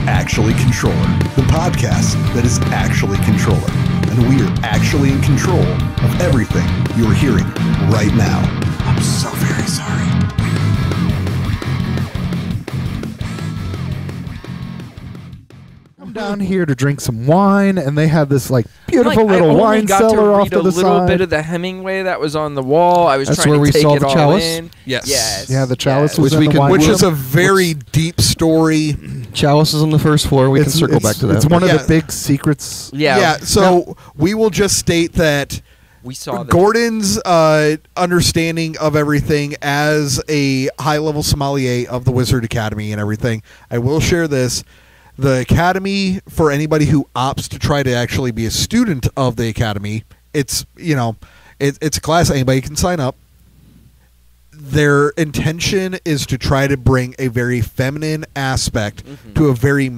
actually Contrøller, the podcast that is actually Contrøller. And we are actually in control of everything you are hearing right now. I'm so very sorry. I'm down here to drink some wine, and they have this beautiful little I wine cellar off to the a little side. bit of the Hemingway that was on the wall. I was That's trying where to we take saw it the all chalice? in. Yes. Yeah, the chalice was Which in we the can- wine Which room. is a very deep story. Chalice is on the first floor. We can circle back to that. It's one of Yeah. the big secrets. Yeah. So we will just state that We saw the Gordon's understanding of everything as a high-level sommelier of the Wizard Academy and everything. I will share this. The Academy, for anybody who opts to try to actually be a student of the Academy, it's a class anybody can sign up. Their intention is to try to bring a very feminine aspect to a very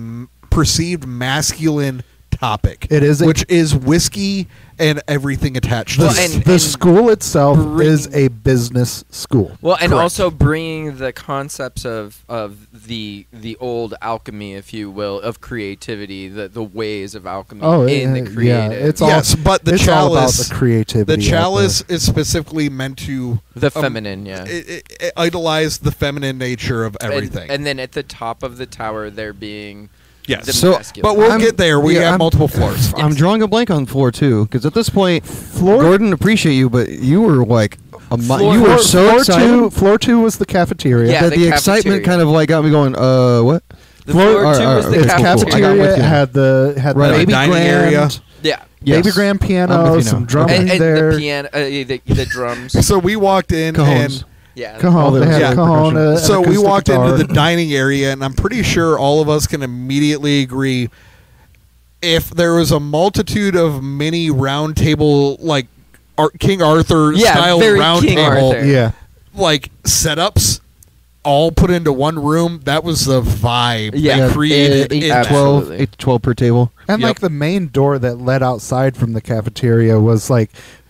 perceived masculine topic. It is which is whiskey and everything attached to Well, it. The school itself bring- is a business school. Well, and Correct. also bringing the concepts of the old alchemy, if you will, of creativity, the ways of alchemy in the creative. Yeah, it's Yes, but the it's all about chalice- the creativity. The chalice is specifically meant to the feminine, yeah. it idolize the feminine nature of everything. And then at the top of the tower, there being yes, the So- masculine. but we'll I'm- get there. We yeah, have I'm- multiple floors. I'm drawing a blank on floor 2 because at this point, Floor- Gordon, appreciate you, but you were like Floor- you were floor- so excited. Floor two was the cafeteria. Yeah, that the the excitement cafeteria. kind of got me going. What? the floor all two right, was all the right, The cool, cool. I got cafeteria with you. had the Right, baby dining grand area. Yeah. Yes. baby grand I'm piano, with you some now. drumming And there. the piano, the drums. So we walked in Cajones. and Yeah. Cajon, they had Yeah. a cajon. and so we acoustic walked guitar. into the dining area, and I'm pretty sure all of us can immediately agree. If there was a multitude of mini round table, like King Arthur Yeah, style very round King table, Arthur. Yeah. like setups, all put into one room, that was the vibe Yeah. they created. 8 in to that. 12, Absolutely. 8 to 12 per table. And Yep. the main door that led outside from the cafeteria was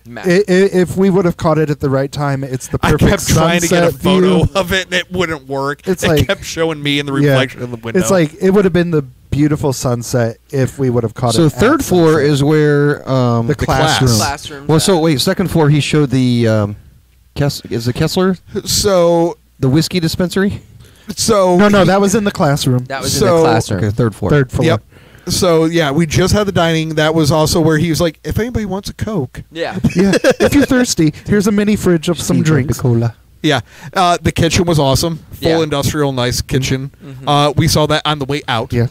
Ma- if we would have caught it at the right time, it's the I perfect kept trying to get a sunset photo view. of it, and it wouldn't work. It's it like- kept showing me in the Yeah. reflection of the window. It's like it would have been the beautiful sunset if we would have caught it. So at third floor sunset. is where the classroom. classrooms. Well, so wait, second floor he showed the is it Kessler, so. the whiskey dispensary? No, that was in the classroom. that was in so- the classroom. Okay, third floor. Third floor. Yep. So yeah, we just had the dining. That was also where he was like, if anybody wants a Coke. Yeah. Yeah. If you're thirsty, here's a mini fridge of some drinks. Cola. Yeah, the kitchen was awesome. Full Yeah. industrial, nice kitchen. Mhm. We saw that on the way out. Yeah.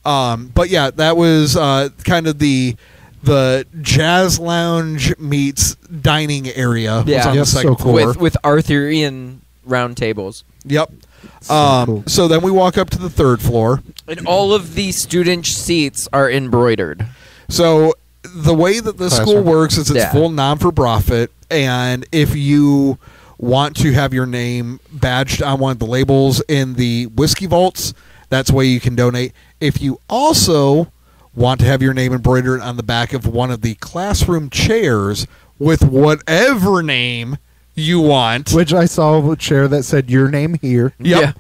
But yeah, that was kind of the jazz lounge meets dining area. Was Yeah. on Yep, the second so cool. floor. with Arthurian round tables. Yep. cool. So then we walk up to the third floor. And all of the student seats are embroidered. So the way that the school Classroom. works is it's Yeah. full non-for-profit, and if you want to have your name badged on one of the labels in the whiskey vaults, that's where you can donate. If you also want to have your name embroidered on the back of one of the classroom chairs with whatever name you want, Which I saw a chair that said your name here. Yep. Yeah.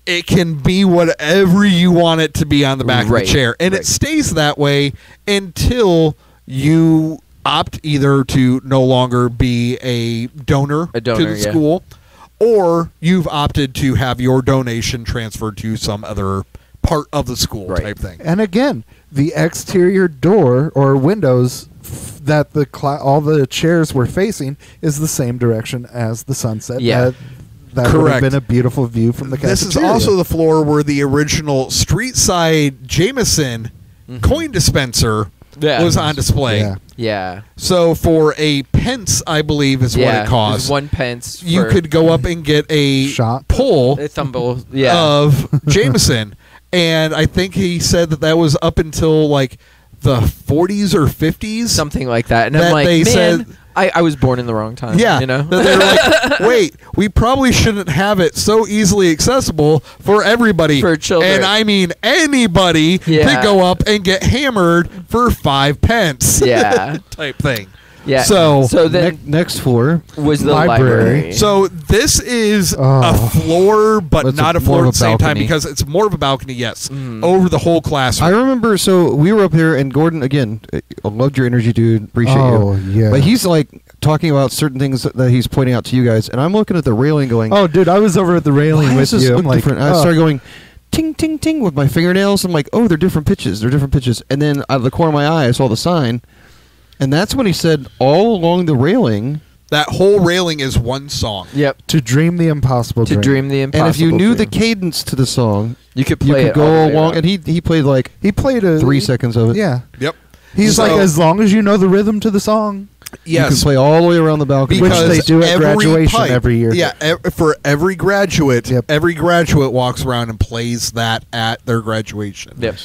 It can be whatever you want it to be on the back of Right, the chair. And right. it stays that way until you opt either to no longer be a donor to donor, the yeah. school, or you've opted to have your donation transferred to some other part of the school Right. type thing. And again, the exterior door or windows that all the chairs were facing is the same direction as the sunset. Yeah. That would have Correct. been a beautiful view from the This cafeteria. is also the floor where the original street side Jameson coin dispenser Yeah. was on display. Yeah. Yeah. So for a pence, I believe is what Yeah. it costs. 1 pence. You for could go up and get a Shot. pull a thumble. Yeah. of Jameson, and I think he said that was up until like the 40s or 50s. Something like that. And that I'm like, they man, said- I was born in the wrong time. Yeah, You know? that they're like, wait, we probably shouldn't have it so easily accessible for everybody. For children. And I mean anybody Yeah. to go up and get hammered for 5 pence. Yeah. type thing. Yeah. So then next floor. was the library. library. So this is a floor, but It's not a more floor of at a the same time balcony. because it's more of a balcony. Yes, Mhm. over the whole classroom. I remember, so we were up here, and Gordon, again, I loved your energy, dude. Appreciate Oh, you. yeah. But he's like talking about certain things that he's pointing out to you guys, and I'm looking at the railing going, Oh, dude, I was over at the railing why with does this you. look I'm like, different? I started going, ting, ting, ting with my fingernails. I'm like, oh, they're different pitches. They're different pitches. And then out of the corner of my eye, I saw the sign. And that's when he said, all along the railing. That whole railing is one song. Yep. to dream the impossible To dream. dream the impossible. And if you knew the dream. cadence to the song, you could you play could it all go the way along. around. And he played like He played a 3 seconds of it. Yeah. Yep. He's So- like, as long as you know the rhythm to the song. You can Yes. play all the way around the balcony. Which Because they do at every graduation pipe- every year. Yeah, for every graduate, Yep. every graduate walks around and plays that at their graduation. Yep.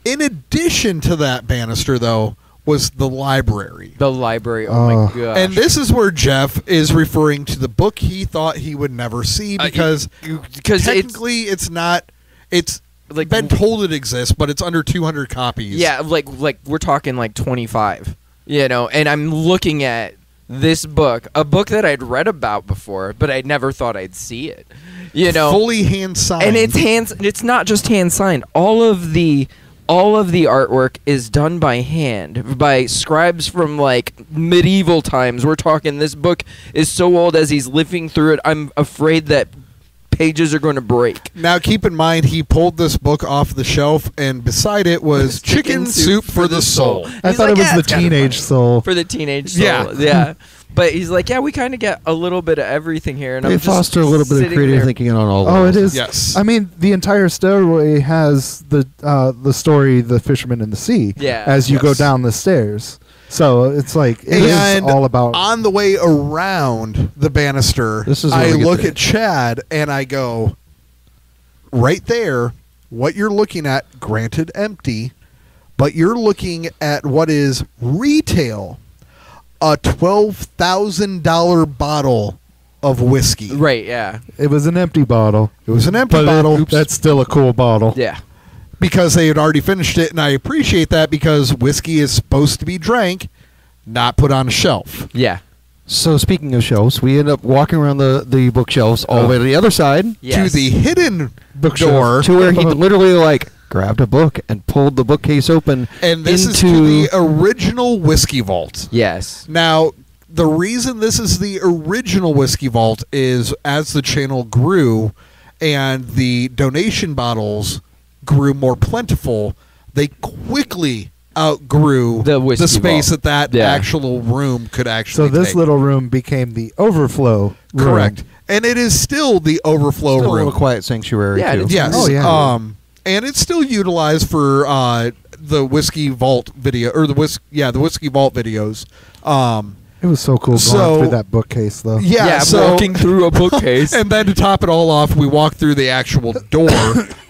In addition to that banister, though, was the library. The library. Oh my Oh. gosh. And this is where Jeff is referring to the book he thought he would never see because technically it's not. It's like been told it exists, but it's under 200 copies. Yeah, like we're talking like 25. You know, and I'm looking at this book, a book that I'd read about before, but I never thought I'd see it. You know, fully hand signed. and it's not just hand signed. All of the artwork is done by hand by scribes from like medieval times. We're talking this book is so old as he's living through it. I'm afraid that pages are going to break. Now, keep in mind, he pulled this book off the shelf, and beside it was Chicken Soup for the Soul. I He's thought like, it was "Yeah, the it's kinda teenage funny." soul. For the teenage soul. Yeah. Yeah. But he's like, yeah, we kind of get a little bit of everything here. And They I'm just foster a little bit of sitting creative there. thinking on all Oh, levels. it is. Yes. I mean, the entire stairway has the story, The Fisherman in the Sea. Yeah. As you go Yes. down the stairs, so it's like it is And all about. on the way around the banister, This is where I we get look the- at Chad and I go, right there, what you're looking at, granted empty, but you're looking at what is retail, a $12,000 bottle of whiskey. Right, yeah. It was an empty bottle. It was an empty But bottle. that's still a cool bottle. Yeah. Because they had already finished it, and I appreciate that because whiskey is supposed to be drank, not put on a shelf. Yeah. So speaking of shelves, we end up walking around the bookshelves all the way to the other side Yes. To the hidden Bookshelf. door. to where he literally like grabbed a book and pulled the bookcase open. And this is to into the original whiskey vault. Yes. Now, the reason this is the original whiskey vault is as the channel grew and the donation bottles grew more plentiful, they quickly outgrew The whiskey space vault. that Yeah. actual room could So actually this take. little room became the overflow room. Correct. And it is still the overflow still a room. little quiet sanctuary Yeah, too. it's- Yes. Oh, yeah. And it's still utilized for the whiskey vault video or the whiskey vault videos. It was so cool going So- through that bookcase, though. Yeah, so walking through a bookcase. and then to top it all off, we walk through the actual door,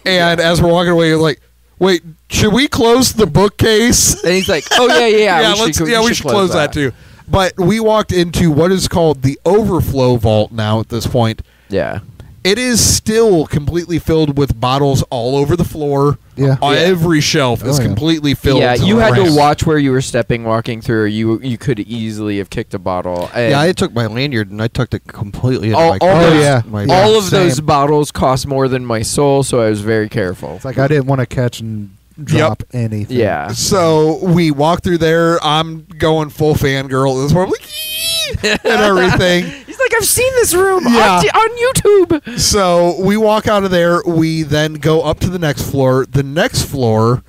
and as we're walking away, you're like, "Wait, should we close the bookcase?" And he's like, "Oh yeah, yeah, we should close that too. But we walked into what is called the overflow vault now at this point. Yeah, It is still completely filled with bottles all over the floor. Yeah. On Yeah. every shelf is Oh, yeah. completely filled. yeah. to You the had brim. to watch where you were stepping, walking through. Or you could easily have kicked a bottle. And Yeah, I took my lanyard and I tucked it completely into All- my all coat. those- yeah. My- Yeah. all of those same. bottles cost more than my soul, so I was very careful. It's like I didn't want to catch and drop anything. Yeah. So we walk through there. I'm going full fangirl. This one, I'm like, "Yee!" and everything. He's like, I've seen this room Yeah. on YouTube. So we walk out of there. We then go up to the next floor. The next floor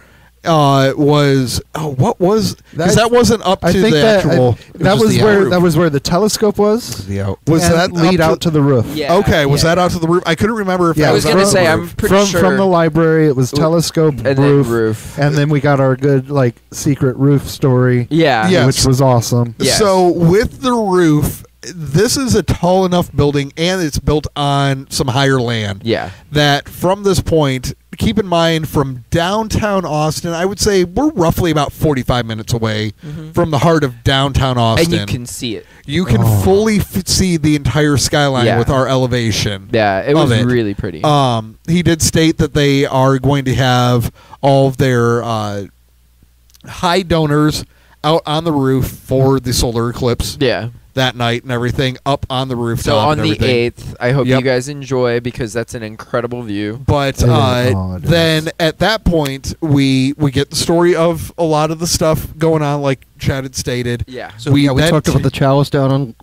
was what was because that wasn't up to I think the that actual. that was was the where roof. that was where the telescope was. The out. Was and that lead up out to the roof? Yeah. Okay, was yeah. that out to the roof? I couldn't remember if Yeah, that I was was gonna out say, to the I'm roof. pretty sure from the library. It was telescope and then roof, roof. and then we got our good like secret roof story, Yeah. Yeah. which was awesome. Yes. So with the roof, this is a tall enough building, and it's built on some higher land. Yeah. That from this point, keep in mind, from downtown Austin, I would say we're roughly about 45 minutes away from the heart of downtown Austin. And you can see it. You can fully see the entire skyline Yeah. with our elevation. Yeah, it Of was it. really pretty. He did state that they are going to have all of their high donors out on the roof for the solar eclipse Yeah. that night and everything, up on the rooftop. So on and the everything. 8th, I hope Yep. you guys enjoy because that's an incredible view. But Oh, it then is. at that point, we get the story of a lot of the stuff going on, like Chad had stated. Yeah. So we then talked about the chalice down on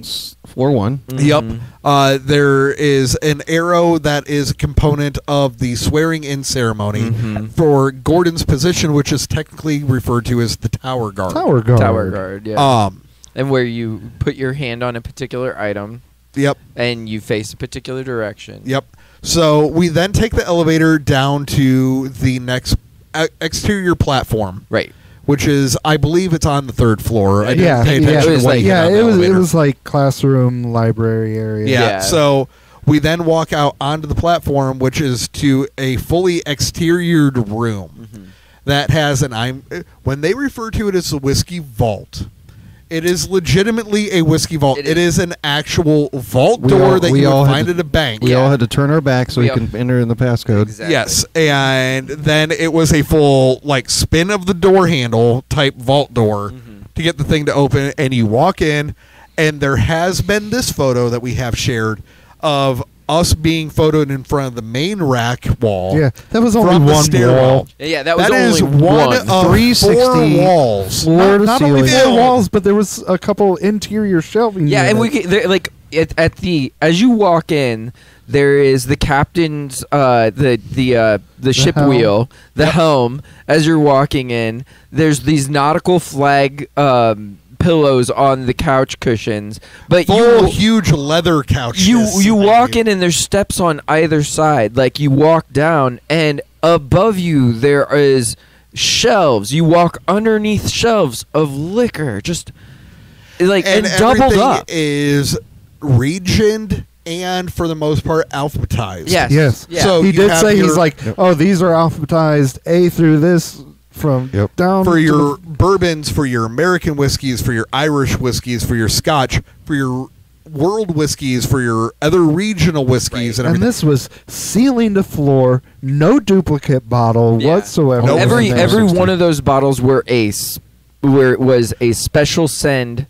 floor 1. Yep. Mhm. There is an arrow that is a component of the swearing in ceremony Mhm. for Gordon's position, which is technically referred to as the tower guard. Tower guard. Tower guard, yeah. Um. And where you put your hand on a particular item Yep. and you face a particular direction. Yep. So we then take the elevator down to the next exterior platform, Right. which is, I believe, it's on the 3rd floor. I didn't Yeah, pay yeah. attention It was to when like- you get Yeah, on the it elevator. was like classroom, library area. Yeah. Yeah. So we then walk out onto the platform, which is to a fully exteriored room Mhm. that has when they refer to it as the whiskey vault. It is legitimately a whiskey vault. It It is. is an actual vault We door all- that we you all would had find to- at a bank. We Yeah. all had to turn our back so We we all- can enter in the passcode. Exactly. Yes, and then it was a full like spin of the door handle type vault door Mhm. to get the thing to open, and you walk in, and there has been this photo that we have shared of us being photoed in front of the main rack wall. Yeah, that was only from the one stairwell. wall. Yeah, that was That only is one of 360 4 walls. Floor to Not ceiling. only Yeah. four walls, but there was a couple interior shelving. Yeah, and we units. get there, like at the as you walk in, there is the captain's the ship helm. wheel, the helm. As you're walking in, there's these nautical flag pillows on the couch cushions, but Full you huge leather couch. you walk in and there's steps on either side. Like you walk down and above you there is shelves. You walk underneath shelves of liquor, just like and doubled everything up. is regioned and for the most part alphabetized. Yes. Yes. Yeah. So he you did have say your- he's like, oh, these are alphabetized A through this from Yep. down for to your the- bourbons, for your American whiskeys, for your Irish whiskeys, for your Scotch, for your world whiskeys, for your other regional whiskeys, and and everything. this was ceiling to floor, no duplicate bottle Yeah. whatsoever. No, every in there. every one of those bottles were where it was a special send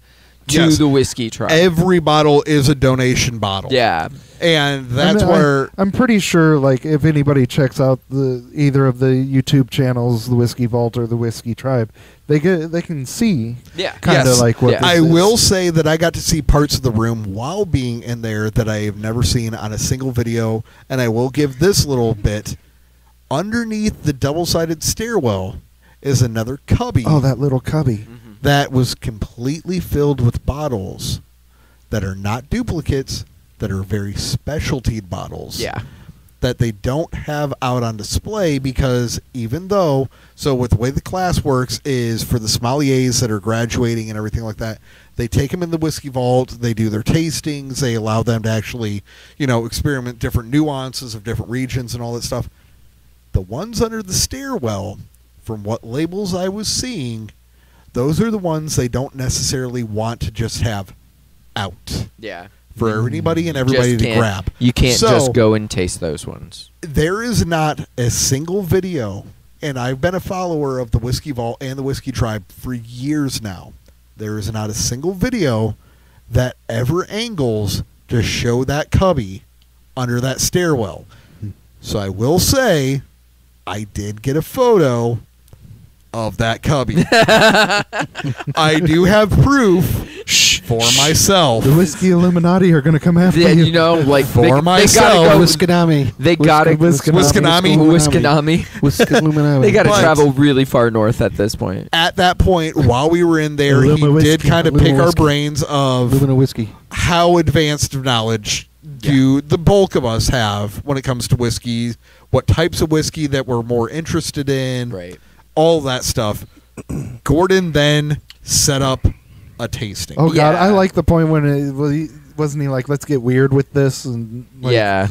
to Yes. the whiskey tribe. Every bottle is a donation bottle. Yeah. And that's And where I'm pretty sure, like, if anybody checks out either of the YouTube channels, the Whiskey Vault or the Whiskey Tribe, they can see Yeah. kind of Yes. like what Yeah. this I is. will say that I got to see parts of the room while being in there that I have never seen on a single video, and I will give this little bit. Underneath the double-sided stairwell is another cubby Oh, that little cubby. that was completely filled with bottles that are not duplicates, that are very specialty bottles. Yeah. That they don't have out on display because even though, so with the way the class works is for the sommeliers that are graduating and everything like that, they take them in the whiskey vault, they do their tastings, they allow them to actually, experiment different nuances of different regions and all that stuff. The ones under the stairwell, from what labels I was seeing, those are the ones they don't necessarily want to just have out Yeah. for anybody and everybody Just to can't- grab. You can't So- just go and taste those ones. There is not a single video, and I've been a follower of the Whiskey Vault and the Whiskey Tribe for years now. There is not a single video that ever angles to show that cubby under that stairwell. So I will say, I did get a photo of that cubby. I do have proof for myself. The Whiskey Illuminati are going to come after Yeah, you. you know, like For they myself, gotta go, Whiskanami. they gotta Whiskanami. Whiskanami. Whiskanami. They gotta But- travel really far north at this point. At that point, while we were in there, Illuma he whiskey, did kind of Illuma pick our whiskey. brains of Lumina whiskey. how advanced of knowledge do the bulk of us have when it comes to whiskey, what types of whiskey that we're more interested in, Right. all that stuff. Gordon then set up a tasting. Oh God, Yeah. I like the point when wasn't he like, let's get weird with this and like, Yeah.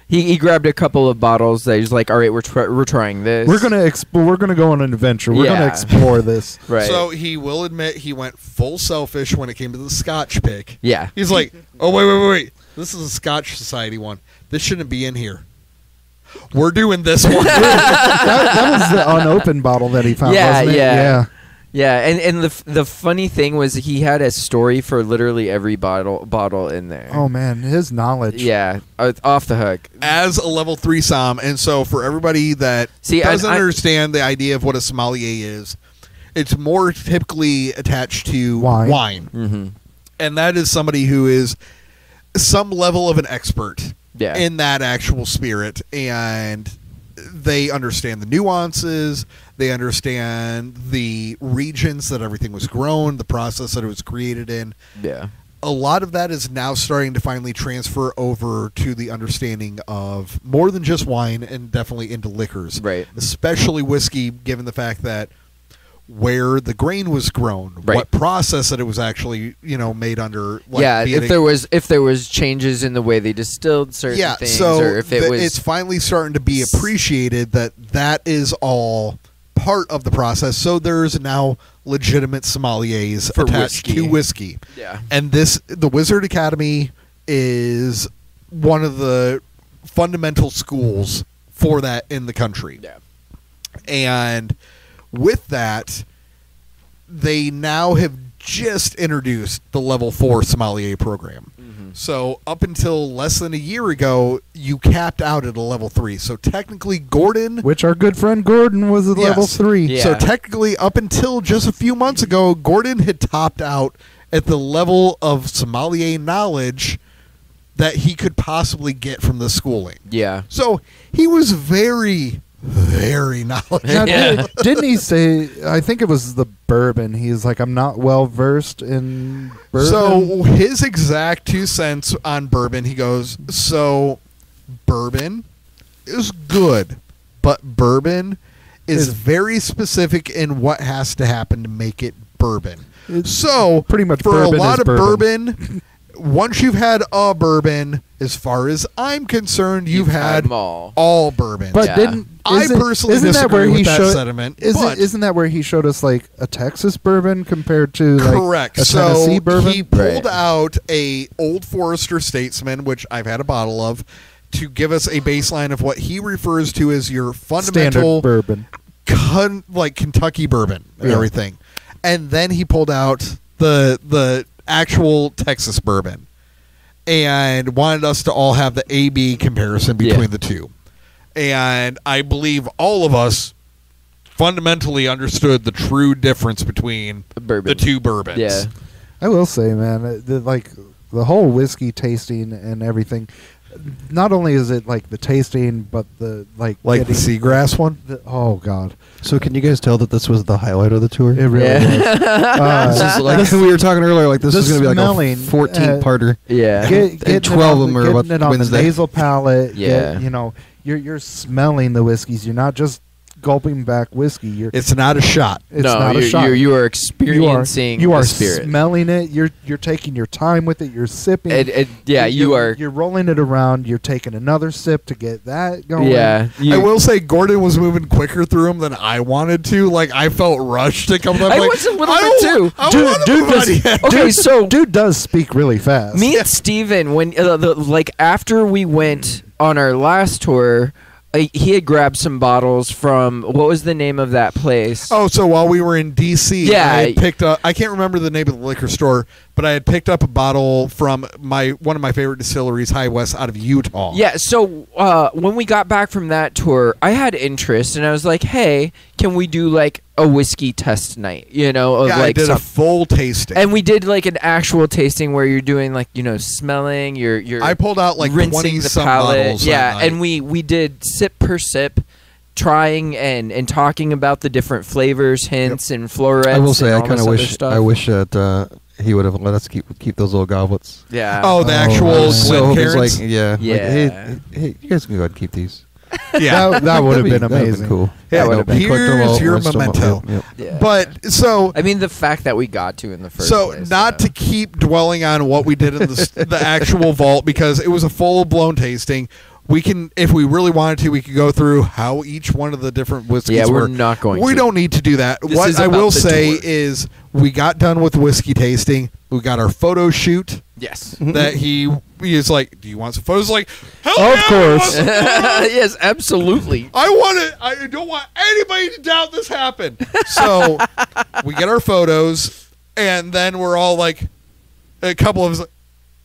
He grabbed a couple of bottles that he's like, all right, we're trying this. we're gonna go on an adventure. We're gonna Yeah. explore this. right. So he will admit he went full selfish when it came to the Scotch pick. yeah. He's like, oh, wait. This is a Scotch Society one. This shouldn't be in here. We're doing this one. that was the unopened bottle that he found. Yeah, wasn't it? yeah. Yeah, and the funny thing was he had a story for literally every bottle in there. Oh man, his knowledge. Yeah, off the hook. As a level 3 som, and so for everybody that doesn't understand the idea of what a sommelier is, it's more typically attached to wine. Mm-hmm. And that is somebody who is some level of an expert in that actual spirit, and they understand the nuances, they understand the regions that everything was grown, the process that it was created in. Yeah. A lot of that is now starting to finally transfer over to the understanding of more than just wine, and definitely into liquors. Right. Especially whiskey, given the fact that where the grain was grown, what process that it was actually, made under. Like, if there was changes in the way they distilled certain things, or if it's finally starting to be appreciated that is all part of the process. So there's now legitimate sommeliers attached to whiskey. Yeah, and the Wizard Academy is one of the fundamental schools for that in the country. Yeah, and with that, they now have just introduced the level 4 sommelier program. Mm-hmm. So up until less than a year ago, you capped out at a level 3. So technically, Gordon, which our good friend Gordon was at level 3. Yeah. So technically, up until just a few months ago, Gordon had topped out at the level of sommelier knowledge that he could possibly get from the schooling. Yeah. So he was very knowledgeable. Now, didn't he say? I think it was the bourbon. He's like, I'm not well versed in bourbon. So his exact 2 cents on bourbon, he goes, so bourbon is good, but bourbon is very specific in what has to happen to make it bourbon. So pretty much for a bourbon lot is of bourbon. bourbon, once you've had a bourbon, as far as I'm concerned, you've had all bourbons. But I personally disagree with that sentiment. Isn't that where he showed us like a Texas bourbon compared to correct. like a Tennessee bourbon? He pulled out a Old Forester Statesman, which I've had a bottle of, to give us a baseline of what he refers to as your fundamental standard bourbon, like Kentucky bourbon and everything. And then he pulled out the actual Texas bourbon and wanted us to all have the A-B comparison between the two. And I believe all of us fundamentally understood the true difference between the two bourbons. Yeah. I will say, man, the whole whiskey tasting and everything, not only is it like the tasting, but the like the seagrass one. Oh God! So can you guys tell that this was the highlight of the tour? It really was. This is like we were talking earlier. Like this is going to be like a 14-parter. Yeah, and 12 of them are about it on the nasal palate. Yeah, you're smelling the whiskeys. You're not just gulping back whiskey. It's not a shot. It's not a shot. You are experiencing. You are the spirit. Smelling it. You're taking your time with it. You're sipping. You're rolling it around. You're taking another sip to get that going. Yeah. I will say Gordon was moving quicker through them than I wanted to. Like I felt rushed to come up. I was a little bit too. Dude does speak really fast. Me and Steven, when after we went on our last tour, he had grabbed some bottles from, what was the name of that place? Oh, so while we were in D.C., yeah, I had picked up, I can't remember the name of the liquor store, but I had picked up a bottle from one of my favorite distilleries, High West, out of Utah. Yeah, so when we got back from that tour, I had interest, and I was like, hey, can we do like a whiskey test night? I did a full tasting. And we did like an actual tasting where you're doing like, smelling, you're I pulled out like rinsing 20-some the palate. bottles. Yeah, and we did sip per sip, trying and talking about the different flavors, hints, and florets. I will say, I kind of wish that he would have let us keep those little goblets. Yeah. Oh, the actual Glencairns? Yeah. Yeah. Like, hey, you guys can go ahead and keep these. Yeah, that would have been amazing. Cool. Yeah, Here's your memento. Yeah. But so I mean, the fact that we got to in the first place. So not to keep dwelling on what we did in the actual vault, because it was a full blown tasting. we can, if we really wanted to, we could go through how each one of the different whiskeys Yeah, were. we're not going We to. don't need to do that. This What is I about will the say tour. is we got done with whiskey tasting. We got our photo shoot Yes. that he is like, do you want some photos? Like, hell Of yeah, course. I want some photos. Yes, absolutely. I want it. I don't want anybody to doubt this happened. So we get our photos, and then we're all like, a couple of us like,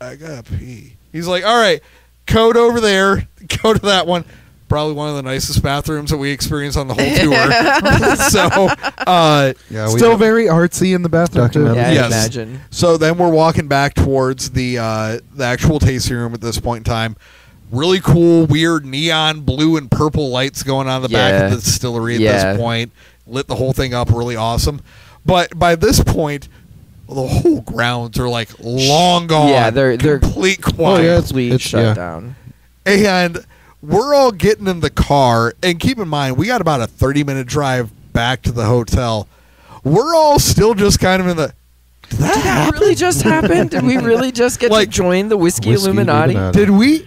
I gotta pee. He's like, all right, code over there. Go to that one. Probably one of the nicest bathrooms that we experienced on the whole tour. So, Yeah, Still very artsy in the bathroom too. Documented. Yeah, I Yes. imagine. so then we're walking back towards the actual tasting room at this point in time. Really cool, weird neon blue and purple lights going on in the back of Yeah. the distillery at Yeah. this point. Lit the whole thing up really awesome. But by this point, the whole grounds are like long gone. Yeah, they're complete quiet. Oh, yeah, it's- complete shut yeah. down. And we're all getting in the car. And keep in mind, we got about a 30-minute drive back to the hotel. We're all still just kind of in the, did that Did that happen? really just happen? Did we really just get Like, to join the Whiskey Whiskey Illuminati? Illuminati. Did we?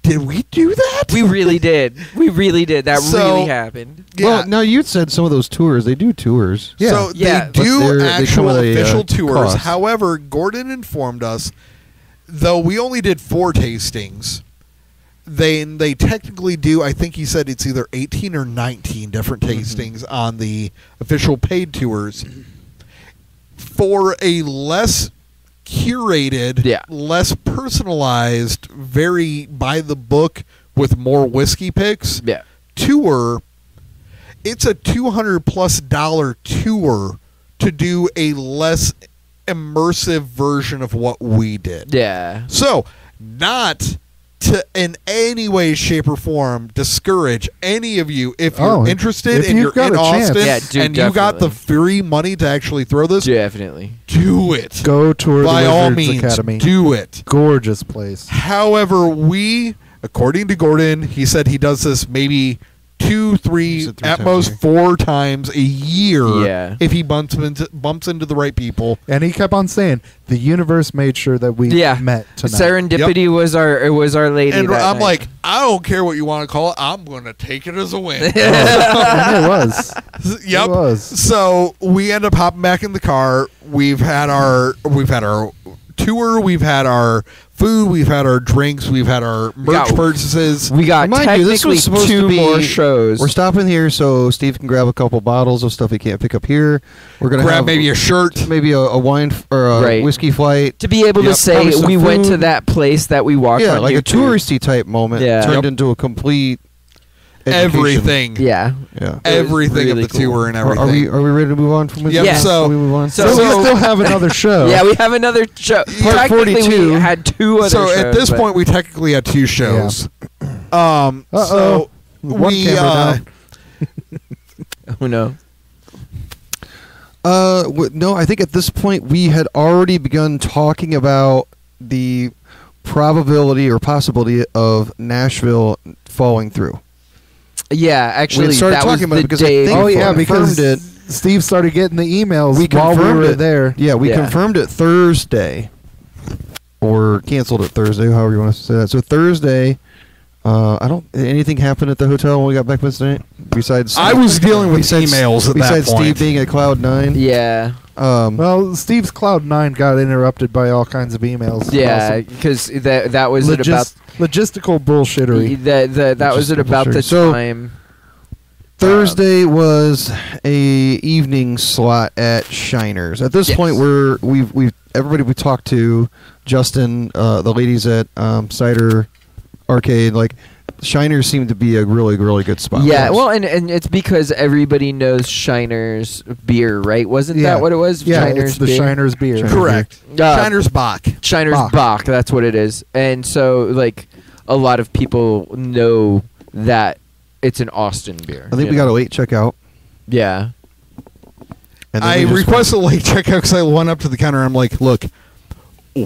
Did we do that? We really did. We really did. That So- really happened. Well, now you said some of those tours. They do tours. Yeah. So Yeah, they but do they come actual with a, official tours. cost. However, Gordon informed us, though we only did 4 tastings, they technically do, I think he said it's either 18 or 19 different tastings on the official paid tours for a less curated, Yeah. less personalized, very by the book with more whiskey picks Yeah. tour. It's a $200+ tour to do a less immersive version of what we did. Yeah. So, not to in any way, shape, or form discourage any of you if you're Oh, interested if and you've you're got in a chance. Austin Yeah, dude, and you got the definitely. free money to actually throw this, Definitely. do it. Go tour By the all Wizards means, Academy. do it. Gorgeous place. However, we, according to Gordon, he said he does this maybe 2, 3, said 3 at times most a year. 4 times a year. Yeah. If he bumps into the right people. And he kept on saying the universe made sure that we Yeah. met tonight. Serendipity was our lady. And that I'm night. like, I don't care what you want to call it. I'm going to take it as a win. And it was. Yep. It was. So we end up hopping back in the car. We've had our tour. We've had our food. We've had our drinks. We've had our merch got- purchases. we got Remind you, this technically was supposed 2 to be- more shows. We're stopping here so Steve can grab a couple bottles of stuff he can't pick up here. We're gonna Grab have maybe a shirt. maybe a wine or a Right. whiskey flight. to be able Yep. to say Probably some we went to food. that place that we walked Yeah, on like here a to. touristy type moment Yeah. turned Yep. into a complete education. Everything. Yeah. Yeah. It was Everything really of the cool. tour and Are everything. we ready to move on from this? Yep, Yes. so- Can we move on? So, So- we still have another show. Yeah, we have another show. Part Technically, 42. we had 2 other So shows. at this but- point, we technically had 2 shows. Uh-oh. So One we camera down. who knows? No, I think at this point we had already begun talking about the probability or possibility of Nashville falling through. Yeah, actually, We started that was talking about the it because I day. think Oh yeah, confirmed because it. Steve started getting the emails We while we confirmed were it. there. Yeah, we Yeah. confirmed it Thursday, or canceled it Thursday, however you want to say that. So Thursday, I don't. Anything happened at the hotel when we got back Wednesday night? Besides, I was dealing with besides- emails at that besides point. Steve being at Cloud 9. Yeah, Well, Steve's Cloud 9 got interrupted by all kinds of emails. yeah, because that was at about logistical bullshittery. that was at about the So- time. Thursday was a evening slot at Shiners. At this Yes. point, we've everybody we talked to, Justin, the ladies at Cider Arcade, like Shiners seemed to be a really good spot. Yeah, for us. well, and it's because everybody knows Shiner's beer, right? Wasn't Yeah. that what it was? Yeah, Shiner's it's the beer? Shiner's beer. Shiner's Correct. Uh, Shiner's Bach. Shiner's Bach. Bach. That's what it is. And so, like, a lot of people know that it's an Austin beer. I think we got a late checkout. Yeah. And then I we just requested a late checkout because I went up to the counter. I'm like, look,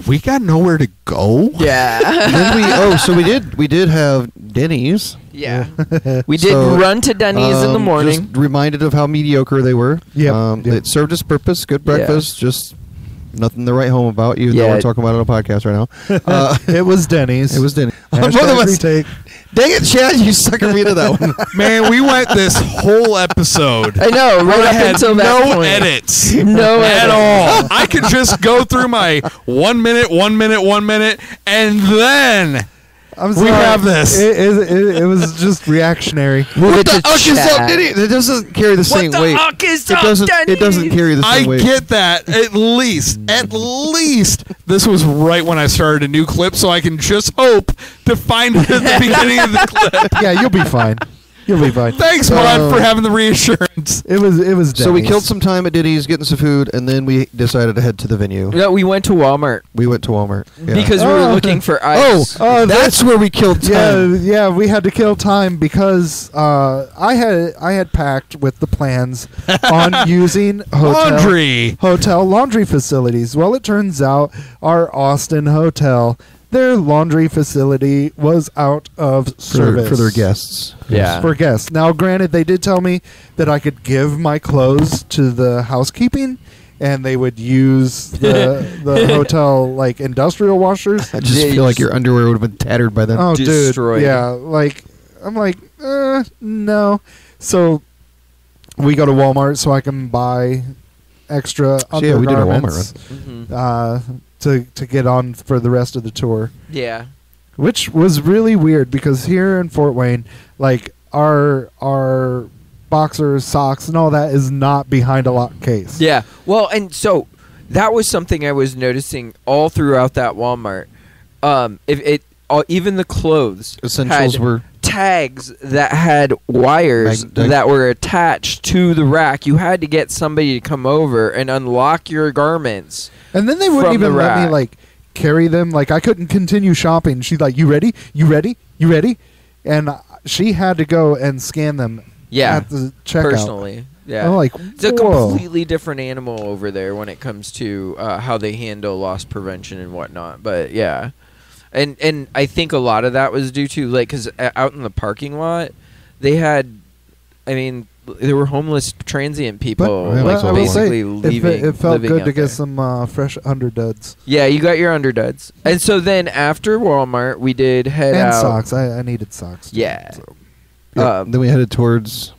we got nowhere to go. Yeah. then we did have Denny's. yeah. We did So, run to Denny's in the morning. Just reminded of how mediocre they were. Yep, yep. It served its purpose. Good breakfast. Just Nothing to write home about, even though Yeah. we're talking about it on a podcast right now. It was Denny's. It was Denny. Hashtag Both of us. retake. Dang it, Chad! You suckered me into that one. Man, we went this whole episode. I know, right I up had until no that point. edits No at edits. all. I could just go through my 1 minute, 1 minute, 1 minute, and then I'm we sorry. have this. It was just reactionary. Move What it the to uck is up, chat. Denny? It doesn't carry the same the weight. uck is It up, doesn't. Denny? It doesn't carry the I same weight. get that. At least this was right when I started a new clip, so I can just hope to find it at the beginning of the clip. Yeah, you'll be fine. You'll be fine. Thanks, Mod, for having the reassurance. It was Denny's. So we killed some time at Denny's getting some food, and then we decided to head to the venue. No, we went to Walmart We went to Walmart yeah. because we were looking for ice. Oh, that's where we killed time. Yeah, we had to kill time because I had packed with the plans on using hotel laundry facilities. Well, it turns out our Austin hotel, their laundry facility was out of service for their guests. Yeah. For guests. Now, granted, they did tell me that I could give my clothes to the housekeeping, and they would use the hotel like industrial washers. I just Yeah, feel like your underwear would have been tattered by then. Oh, Destroyed. dude, yeah. Like, I'm like, no. So we go to Walmart so I can buy extra So, yeah, we did a Walmart undergarments Mhm. to get on for the rest of the tour, Yeah. which was really weird because here in Fort Wayne, like our boxers, socks, and all that is not behind a locked case. Yeah. Well, and so that was something I was noticing all throughout that Walmart. Even the clothes Essentials had were tags that had wires that were attached to the rack. You had to get somebody to come over and unlock your garments. And then they wouldn't From even the let me rack. like carry them. Like I couldn't continue shopping. She's like, "You ready? You ready? You ready?" And she had to go and scan them. Yeah. At the checkout. Personally. Yeah. I'm like, It's a whoa. completely different animal over there when it comes to how they handle loss prevention and whatnot. But yeah, and I think a lot of that was due to like because out in the parking lot, they had, I mean, there were homeless transient people But, like I will say, basically leaving. it felt living good out to get there. some fresh underduds Yeah, you got your underduds, and so then after Walmart, we did head and out. socks. I needed socks. too, Yeah. so. then we headed towards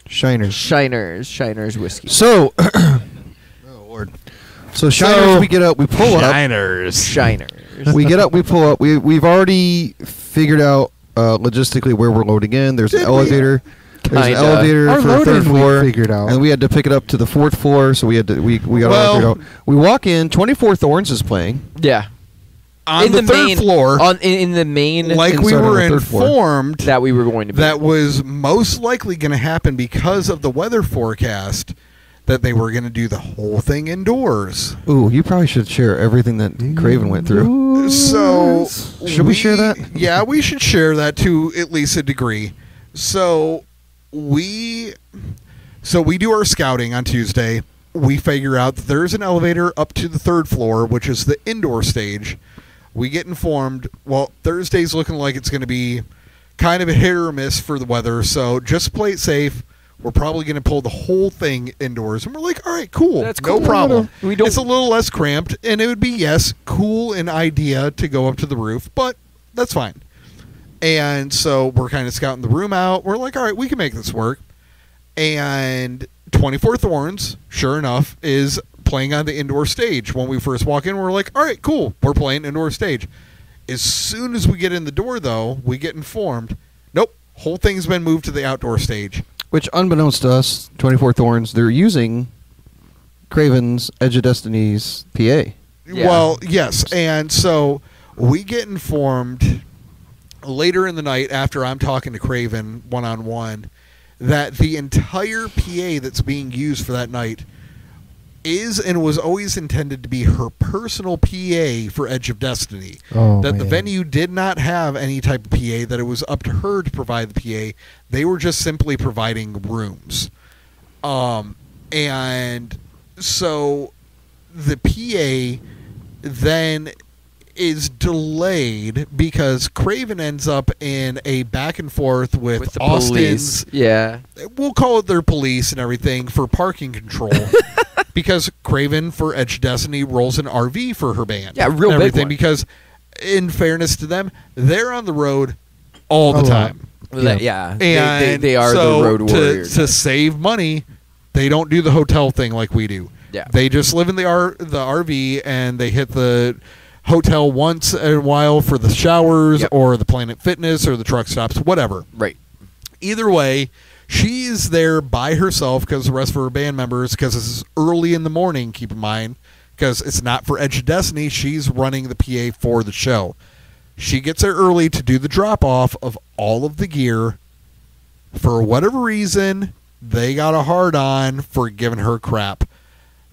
Shiners. Shiners whiskey. So, oh Lord. So Shiners, we get up, we pull up, Shiners. we get up, we pull up. We've already figured out logistically where we're loading in. There's an Did we? elevator. There's an Kinda. elevator Our for the third loading we floor, figured out. and we had to pick it up to the fourth floor. So we had to we got Well- all figured out. We walk in. 24 Thorns is playing. Yeah. On In the the third main- floor, In the main like we inside on were the third floor. informed that we were going to be. that was most likely going to happen because of the weather forecast, that they were going to do the whole thing indoors. Ooh, you probably should share everything that Craven went through. So Should we share that? Yeah, we should share that to at least a degree. So we do our scouting on Tuesday. We figure out that there's an elevator up to the third floor, which is the indoor stage. We get informed, well, Thursday's looking like it's going to be kind of a hit or miss for the weather, so just play it safe. We're probably going to pull the whole thing indoors. And we're like, all right, cool. That's no cool. problem. We don't- It's a little less cramped, and it would be, yes, cool an idea to go up to the roof, but that's fine. And so we're kind of scouting the room out. We're like, all right, we can make this work. And 24 Thorns, sure enough, is playing on the indoor stage. When we first walk in, we're like, all right, cool. We're playing indoor stage. As soon as we get in the door, though, we get informed, nope, whole thing's been moved to the outdoor stage. Which, unbeknownst to us, 24 Thorns, they're using Craven's Edge of Destiny's PA. Yeah. Well, yes. And so we get informed later in the night after I'm talking to Craven one-on-one that the entire PA that's being used for that night is and was always intended to be her personal PA for Edge of Destiny. Oh, That the man. venue did not have any type of PA, that it was up to her to provide the PA. They were just simply providing rooms. And so the PA then is delayed because Craven ends up in a back and forth with the Austin's, police. Yeah. we'll call it their police and everything, for parking control. because Craven for Edge of Destiny rolls an RV for her band. Yeah, real and big everything. one. Because, in fairness to them, they're on the road all the time. Yeah, And they are so the road warriors. To save money, they don't do the hotel thing like we do. Yeah. They just live in the RV and they hit the hotel once in a while for the showers Yep. or the Planet Fitness or the truck stops, whatever. Right. Either way, she's there by herself because the rest of her band members, because this is early in the morning, keep in mind, because it's not for Edge of Destiny, she's running the PA for the show. She gets there early to do the drop-off of all of the gear. For whatever reason, they got a hard-on for giving her crap.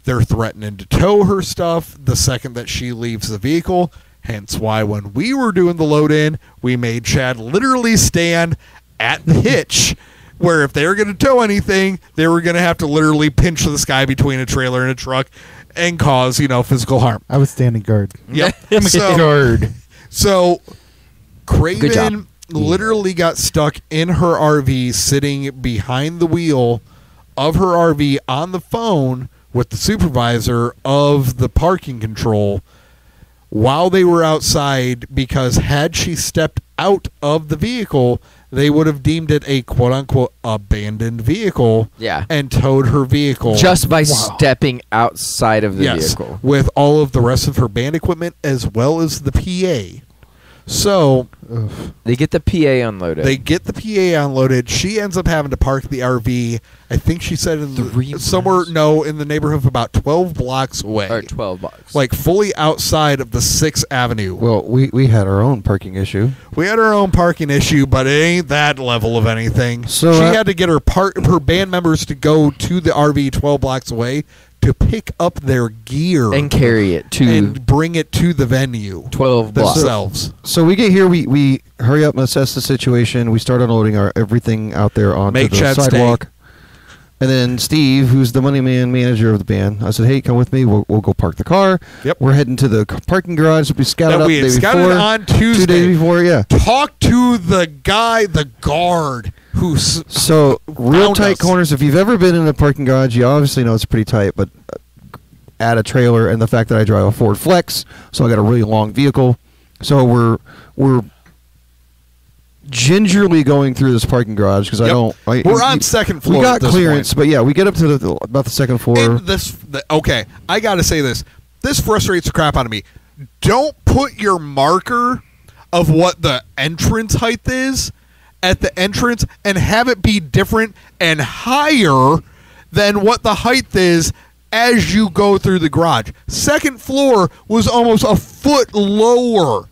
They're threatening to tow her stuff the second that she leaves the vehicle, hence why when we were doing the load-in, we made Chad literally stand at the hitch, where if they were going to tow anything, they were going to have to literally pinch the sky between a trailer and a truck and cause, physical harm. I was standing guard. Yep. Guard. So Good Craven job. literally got stuck in her RV, sitting behind the wheel of her RV on the phone with the supervisor of the parking control while they were outside, because had she stepped out of the vehicle, they would have deemed it a quote-unquote abandoned vehicle and towed her vehicle. Just by stepping outside of the vehicle. With all of the rest of her band equipment as well as the PA. So they get the PA unloaded. They get the PA unloaded. She ends up having to park the RV. I think she said in in the neighborhood of about 12 blocks away. Or 12 blocks. Like fully outside of the 6th Avenue. Well, we had our own parking issue. We had our own parking issue, but it ain't that level of anything. So she had to get her band members to go to the RV 12 blocks away to pick up their gear and carry it to and bring it to the venue 12 blocks themselves. So we get here, we hurry up and assess the situation. We start unloading everything out there onto the Chad sidewalk. And then Steve, who's the money man manager of the band, I said, "Hey, come with me. We'll go park the car." Yep. We're heading to the parking garage that we scouted That up we the had day scouted before. on Tuesday. 2 days before, yeah. Talk to the guard who's So real found tight us. corners. If you've ever been in a parking garage, you obviously know it's pretty tight. But add a trailer and the fact that I drive a Ford Flex, so I got a really long vehicle. So we're gingerly going through this parking garage because we're on second floor. We got at this clearance, point. but yeah, we get up to about the second floor. And okay, I got to say this. This frustrates the crap out of me. Don't put your marker of what the entrance height is at the entrance and have it be different and higher than what the height is as you go through the garage. Second floor was almost a foot lower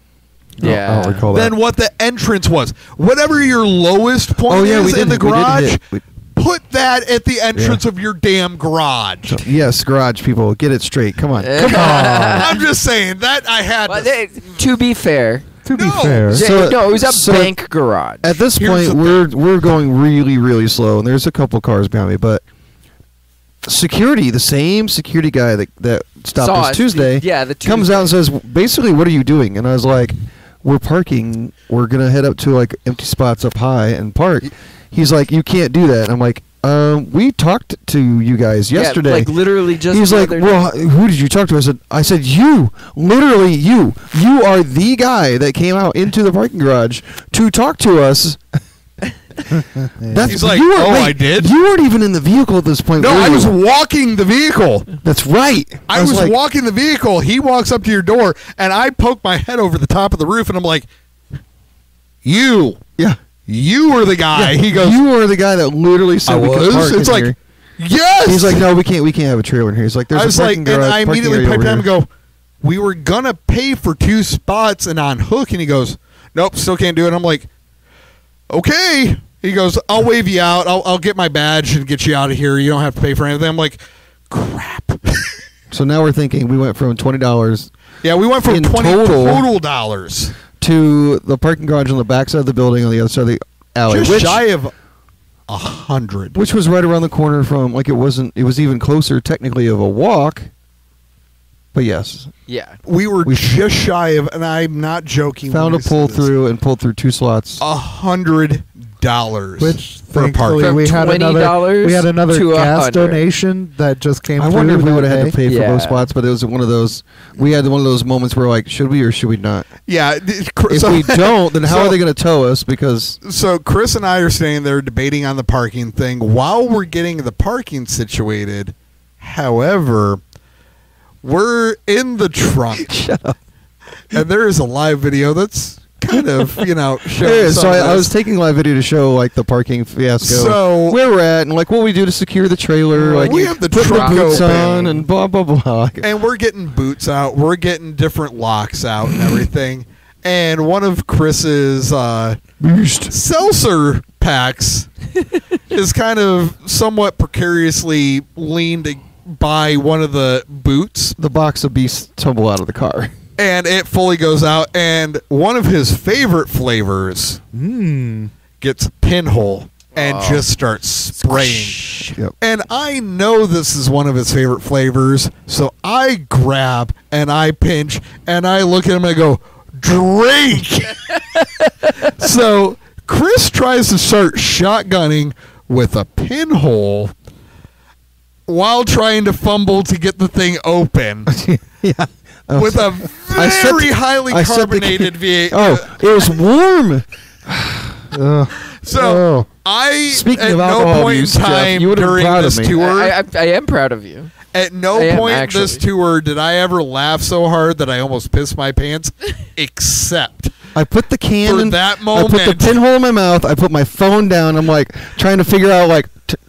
Yeah. I don't recall that. than what the entrance was. Whatever your lowest point Oh, yeah, we is in didn't- the we didn't garage, hit- put that at the entrance of your damn garage. Yes, garage people, get it straight. Come on. Come I'm just saying that I had But to. to be fair, To be No. fair, So- no, it was a so- bank garage. At this Here's point, we're going really, really slow, and there's a couple cars behind me, but security, the same security guy that stopped Saw us us, Tuesday, the comes out and says, basically, what are you doing? And I was like, we're parking. We're going to head up to like empty spots up high and park. He's like, you can't do that. And I'm like, we talked to you guys yesterday. Yeah, like literally just. He's the like, other well, who did you talk to? I said, you, literally you. You are the guy that came out into the parking garage to talk to us. He's like, you oh, wait, I did? You weren't even in the vehicle at this point. No, were I you? was walking the vehicle. That's right. I was like, walking the vehicle. He walks up to your door, and I poke my head over the top of the roof, and I'm like, you were the guy. yeah, He goes, you were the guy that literally said I we could was? park It's in like, here. yes. He's like, no, we can't have a trailer in here. He's like, there's I a was like, parking and garage. I parking immediately area piped over him and here. go, we were going to pay for 2 spots and on hook. And he goes, nope, still can't do it. I'm like, okay. He goes, I'll wave you out. I'll get my badge and get you out of here. You don't have to pay for anything. I'm like, crap. So now we're thinking we went from $20 Yeah, we went from In 20 total dollars. to the parking garage on the back side of the building on the other side of the alley, Just which, shy of 100. which was right around the corner from, like, it was even closer technically of a walk. But yes, Yeah. We were We just shy of, and I'm not joking. found when a I say pull this, through and pulled through 2 slots. $100 Which for thankfully parking. we had another to gas 100. donation that just came. I through wonder if we that would have had day. to pay for Yeah. those spots, but it was one of those. We had one of those moments where like, should we or should we not? Yeah. If we don't, then how are they going to tow us? Because So Chris and I are standing there debating on the parking thing while we're getting the parking situated. However, we're in the trunk. shut up. And there is a live video that's kind of, showing Yeah, so some of I was this. taking live video to show like the parking fiasco, So- where we're at, and like what we do to secure the trailer. Like We have the put truck boots open. on and blah blah blah. And we're getting boots out. We're getting different locks out and everything. And one of Chris's seltzer packs is kind of somewhat precariously leaned by one of the boots. The box of beasts tumble out of the car. And it fully goes out. And one of his favorite flavors gets a pinhole and just starts spraying. Yep. And I know this is one of his favorite flavors, so I grab and I pinch and I look at him and I go, drink! So Chris tries to start shotgunning with a pinhole while trying to fumble to get the thing open Yeah. with a I set very the- highly I set the- carbonated V8. Oh, it was warm. So Oh. I, Speaking at of no alcohol point in use, Jeff, time you would've been during proud of this me. tour, I am proud of you. at no I am, point in actually. this tour did I ever laugh so hard that I almost pissed my pants, except I put the can for in, that I moment. put the pinhole in my mouth. I put my phone down. I'm like trying to figure out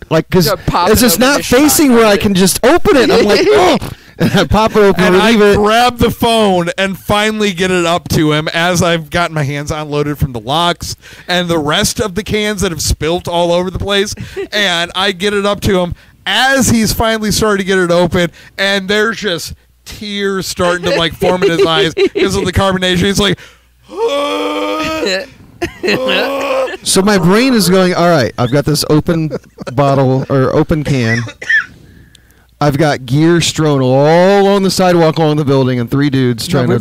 because Yeah, pop it's it just open not the facing where I shotgun. can just open it. I'm like, oh, and I pop it open, and I relieve it. grab the phone and finally get it up to him as I've gotten my hands unloaded from the locks and the rest of the cans that have spilt all over the place. And I get it up to him as he's finally starting to get it open, and there's just tears starting to like form in his eyes because of the carbonation. He's like, So my brain is going, all right, I've got this open bottle or open can. I've got gear strewn all on the sidewalk along the building, and three dudes No, trying we've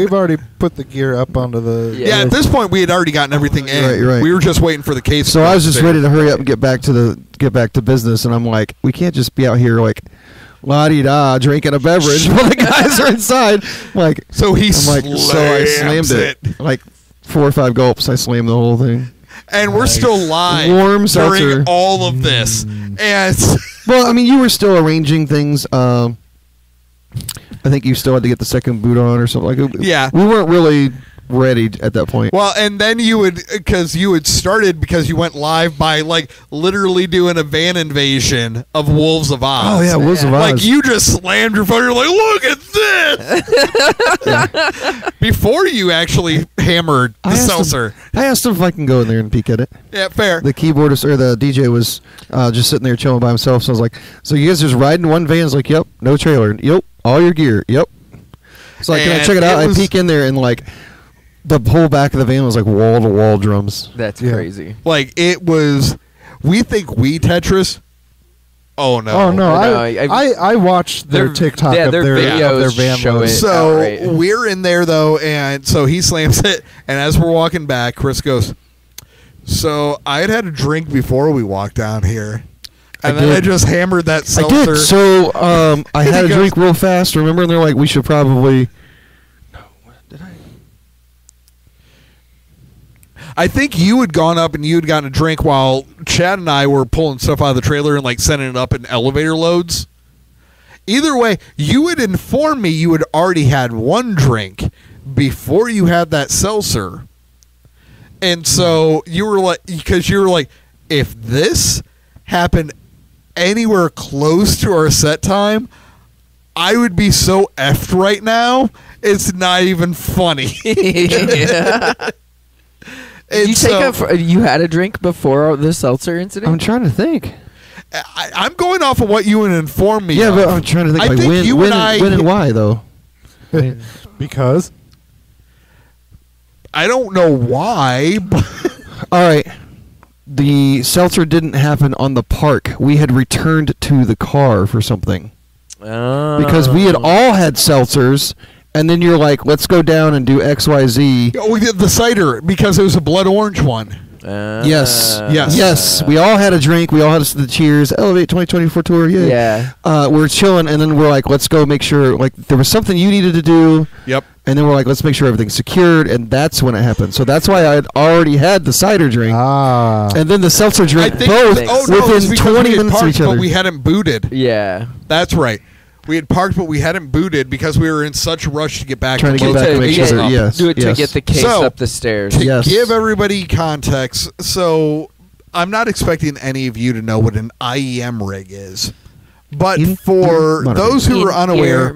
to. already put the gear up onto the. yeah, at this point we had already gotten everything in. Right. We were just waiting for the case. So I was just ready to hurry up and get back to business, and I'm like, we can't just be out here like la-di-da drinking a beverage while the guys are inside. I'm like, So he I'm like, so I slammed slams it. Like 4 or 5 gulps, I slammed the whole thing. and we're still live Warm seltzer. during all of this. And Well, I mean, you were still arranging things. I think you still had to get the second boot on or something like that. Yeah. We weren't really ready at that point. well, and then you had started because you went live by like literally doing a van invasion of Wolves of Oz. Oh, yeah, Wolves of Oz. Like you just slammed your phone. You're like, look at this. Before you actually hammered the seltzer. I asked him if I can go in there and peek at it. Yeah, fair. The keyboardist or the DJ was just sitting there chilling by himself. So I was like, so you guys just riding one van? It's like, yep, no trailer. Yep, all your gear. Yep. So like, can I And check it out? it was- I peek in there and like the whole back of the van was like wall to wall drums. That's Yeah. crazy. Like it was. We think we Tetris. Oh no. Oh no! No, I watched their TikTok yeah, of their their videos van show load. it. So outright. we're in there though, and so he slams it. And as we're walking back, Chris goes, "So I had a drink before we walked down here, and then I did. just hammered that I seltzer." did. So I had a He goes- drink real fast. Remember, and they're like, we should probably. No, did I? I think you had gone up and you had gotten a drink while Chad and I were pulling stuff out of the trailer and like sending it up in elevator loads. Either way, you had informed me you had already had one drink before you had that seltzer. And so you were like, because you were like, if this happened anywhere close to our set time, I would be so effed right now. It's not even funny. Did you so- you had a drink before the seltzer incident? I'm trying to think. I'm going off of what you had informed me. Yeah, of. but I'm trying to think I like think when, you when, and I- when and why though. Because I don't know why. But All right. The seltzer didn't happen on the park. We had returned to the car for something. Because we had all had seltzers, and then you're like, let's go down and do XYZ. we did the cider because it was a blood orange one. Yes. We all had a drink. We all had the cheers. Elevate 2024 tour. Yeah. We're chilling, and then we're like, let's go make sure. Like, there was something you needed to do. Yep. And then we're like, let's make sure everything's secured, and that's when it happened. So that's why I had already had the cider drink, and then the seltzer drink, both within 20 minutes of each other. But we hadn't booted. Yeah. That's right. We had parked, but we hadn't booted because we were in such a rush to get back. Trying to get back to make sure. Do it to get the case up the stairs. To give everybody context, so I'm not expecting any of you to know what an IEM rig is, but for those who are unaware,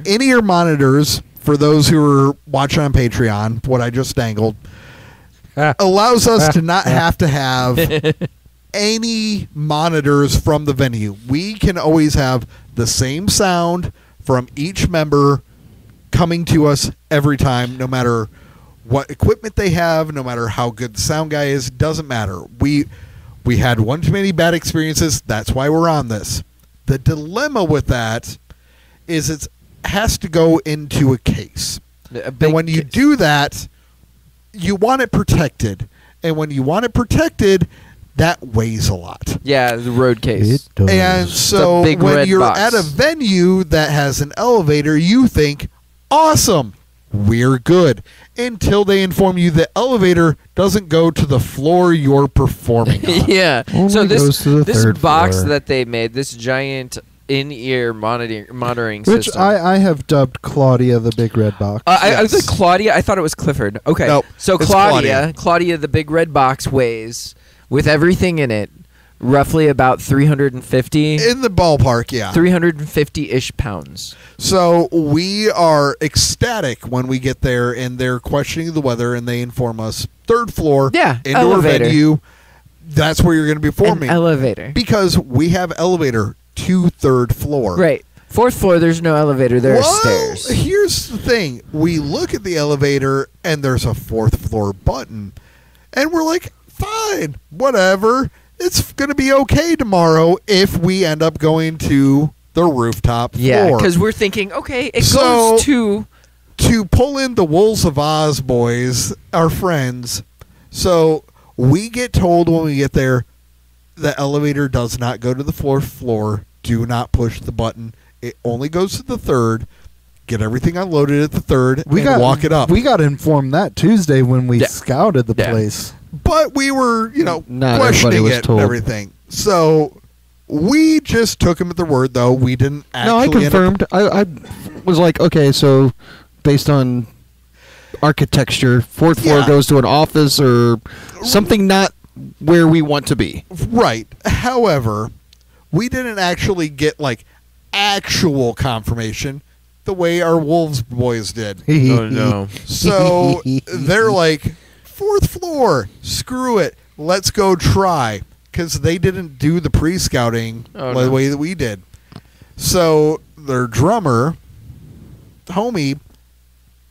in-ear monitors. For those who are watching on Patreon, what I just dangled allows us to not have to have any monitors from the venue. We can always have the same sound from each member coming to us every time, no matter what equipment they have, no matter how good the sound guy is, doesn't matter. We had one too many bad experiences. That's why we're on this. The dilemma with that is it has to go into a case. And when you do that, you want it protected. And when you want it protected, that weighs a lot. Yeah, the road case. It does. And so when you're at a venue that has an elevator, you think, awesome, we're good. Until they inform you the elevator doesn't go to the floor you're performing on. Yeah. Only So goes to the this third box floor. that they made, this giant in-ear monitoring Which system. I have dubbed Claudia the Big Red Box. I was like, Claudia? I thought it was Clifford. Okay. Nope, So it's Claudia the Big Red Box weighs, with everything in it, roughly about 350. In the ballpark, yeah. 350-ish pounds. So we are ecstatic when we get there and they're questioning the weather and they inform us third floor, indoor elevator. venue. That's where you're going to be performing. An elevator. Because we have elevator to third floor. Right. Fourth floor, there's no elevator. There are stairs. Here's the thing. We look at the elevator and there's a fourth floor button. And we're like, fine, whatever. It's going to be okay tomorrow if we end up going to the rooftop floor. Yeah, because we're thinking, okay, it goes to pull in the Wolves of Oz boys, our friends. So we get told when we get there, the elevator does not go to the fourth floor. Do not push the button. It only goes to the third. Get everything unloaded at the third and walk it up. We got informed that Tuesday when we scouted the place. But we were, Not questioning was it told. and everything. So we just took him at their word, though. We didn't actually. No, I confirmed. I was like, okay, so based on architecture, fourth floor goes to an office or something not where we want to be. Right. However, we didn't actually get actual confirmation the way our Wolves boys did. Oh, no. So they're like, fourth floor, screw it, let's go try. Because they didn't do the pre-scouting the way that we did. So their drummer, homie,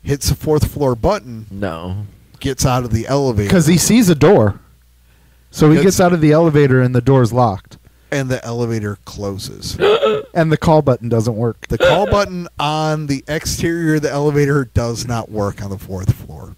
hits the fourth floor button. No. Gets out of the elevator. Because he sees a door. So he gets out of the elevator and the door's locked. And the elevator closes. And the call button doesn't work. The call button on the exterior of the elevator does not work on the fourth floor.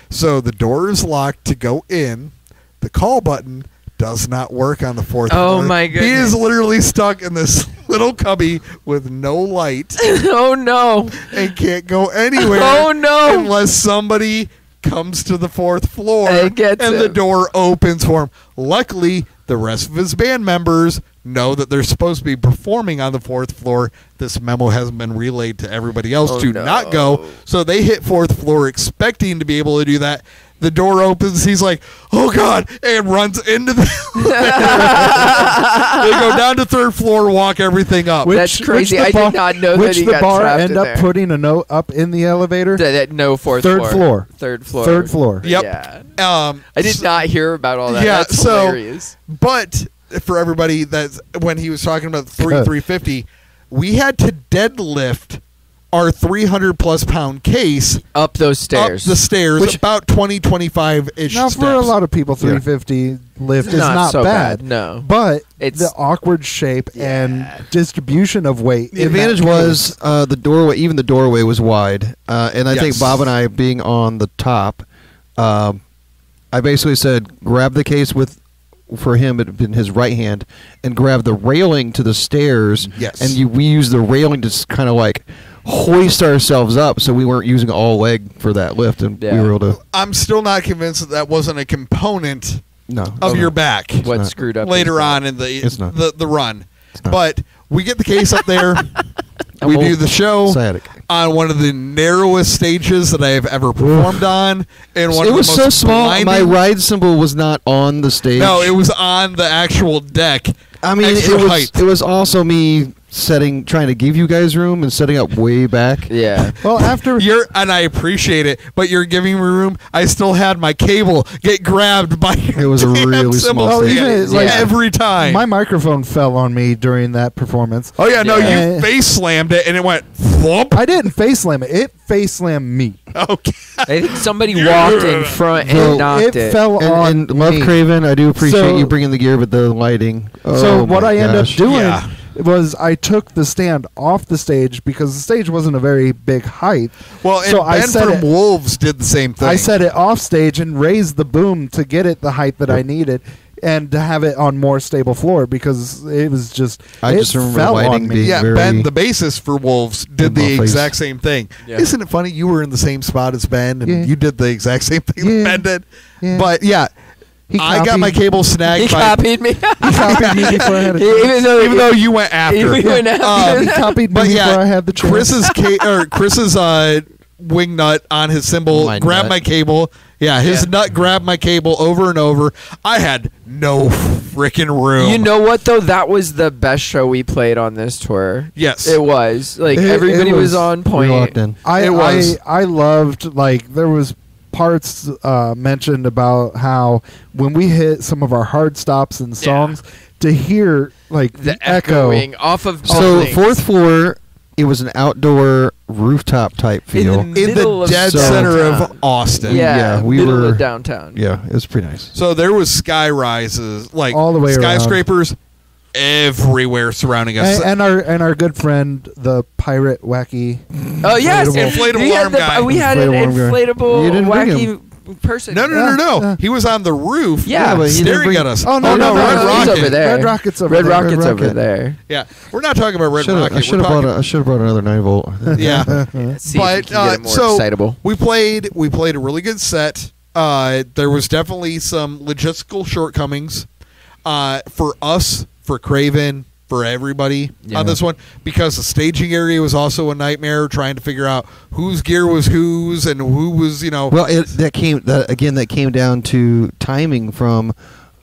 So the door is locked to go in. The call button does not work on the fourth floor. Oh, my goodness. He is literally stuck in this little cubby with no light. Oh, no. And can't go anywhere. Oh, no. Unless somebody comes to the fourth floor and the door opens for him. Luckily, the rest of his band members know that they're supposed to be performing on the fourth floor. This memo hasn't been relayed to everybody else to not go. So they hit fourth floor expecting to be able to do that. The door opens. He's like, oh, God, and runs into the They go down to third floor, walk everything up. That's crazy. I did not know that he got trapped end in up there. putting a note up in the elevator? No, fourth Third floor. Third floor. Third floor. Yep. Yeah. I did not hear about all that. Yeah, That's so, hilarious. But for everybody, that's when he was talking about 350, we had to deadlift our 300-plus pound case up those stairs. Up the stairs, Which, about 25-ish now, steps. for a lot of people, 350 lift is not so bad. No. But It's the awkward shape and distribution of weight. The advantage was the doorway. Even the doorway was wide, and I think Yes. Bob and I, being on the top, I basically said, grab the case for him in his right hand, and grab the railing to the stairs. Yes. And we used the railing to kind of like hoist ourselves up, so we weren't using all leg for that lift, and we were able to. I'm still not convinced that wasn't a component No. of your back. What not. screwed up Later is that. on in It's not. the run. not. But we get the case up there. We do the show Sciatic. on one of the narrowest stages that I have ever performed on. And one It of was the so most small. My blinding- ride cymbal was not on the stage. No, it was on the actual deck. I mean, extra height. it was also me trying to give you guys room and setting up way back. Yeah. Well, after And I appreciate it, but you're giving me room. I still had my cable get grabbed by your It was a damn really cymbal small stage. stand Like, every time. my microphone fell on me during that performance. Oh yeah, no, Yeah. you face slammed it and it went thwomp. I didn't face slam it. It face slammed me. Okay. I think somebody walked in front and Well, knocked It fell on And Love me. Craven, I do appreciate So- you bringing the gear, but the lighting. So Oh what my I ended up gosh. doing Yeah. was I took the stand off the stage because the stage wasn't a very big height. Well, and So I Ben set from it- Wolves did the same thing. I set it off stage and raised the boom to get it the height that I needed and to have it on more stable floor because it was just I it just remember fell lighting on me. being yeah, very- Ben, the bassist for Wolves, did in my the face. exact same thing. Yeah. Isn't it funny? You were in the same spot as Ben, and Yeah. you did the exact same thing Yeah. that Ben did. Yeah. But yeah, He I got my copied- cable snagged He by. copied me. He copied me before I had a Even though you went after. He went after. He copied me But before yeah, I had the chance. Chris's wing nut on his cymbal My grabbed nut. my cable. Yeah, his Yeah. nut grabbed my cable over and over. I had no freaking room. You know what though? That was the best show we played on this tour. Yes. It was. Like It everybody was, was- on We point. locked in. I, It was. I loved, like, there was parts mentioned about how when we hit some of our hard stops and songs, to hear, like, The echo. echoing off of So buildings. fourth floor, it was an outdoor rooftop type feel. In the in the middle of dead So- center of downtown. Austin. Yeah, Yeah, we middle were- of downtown. Yeah, it was pretty nice. So there was sky rises, like All the way around. skyscrapers everywhere surrounding us. And our good friend, the pirate wacky. Oh yes, Inflatable we had arm guy. We had an Inflatable arm guy. inflatable You didn't bring wacky person. no. Yeah. He was on the roof, Yeah, but he didn't staring bring- at us. Oh, no, no, Red he's Rocket. over there. Red Rocket's over Red there. Rocket's Red over Rocket. there. Yeah, we're not talking about Red I Rocket. should We're have talking, brought another 9-volt. yeah. See But, if we can get it more so- excitable. We played a really good set. There was definitely some logistical shortcomings for us, for Craven, for everybody Yeah. on this one, because the staging area was also a nightmare trying to figure out whose gear was whose and who was, Well, that came down to timing from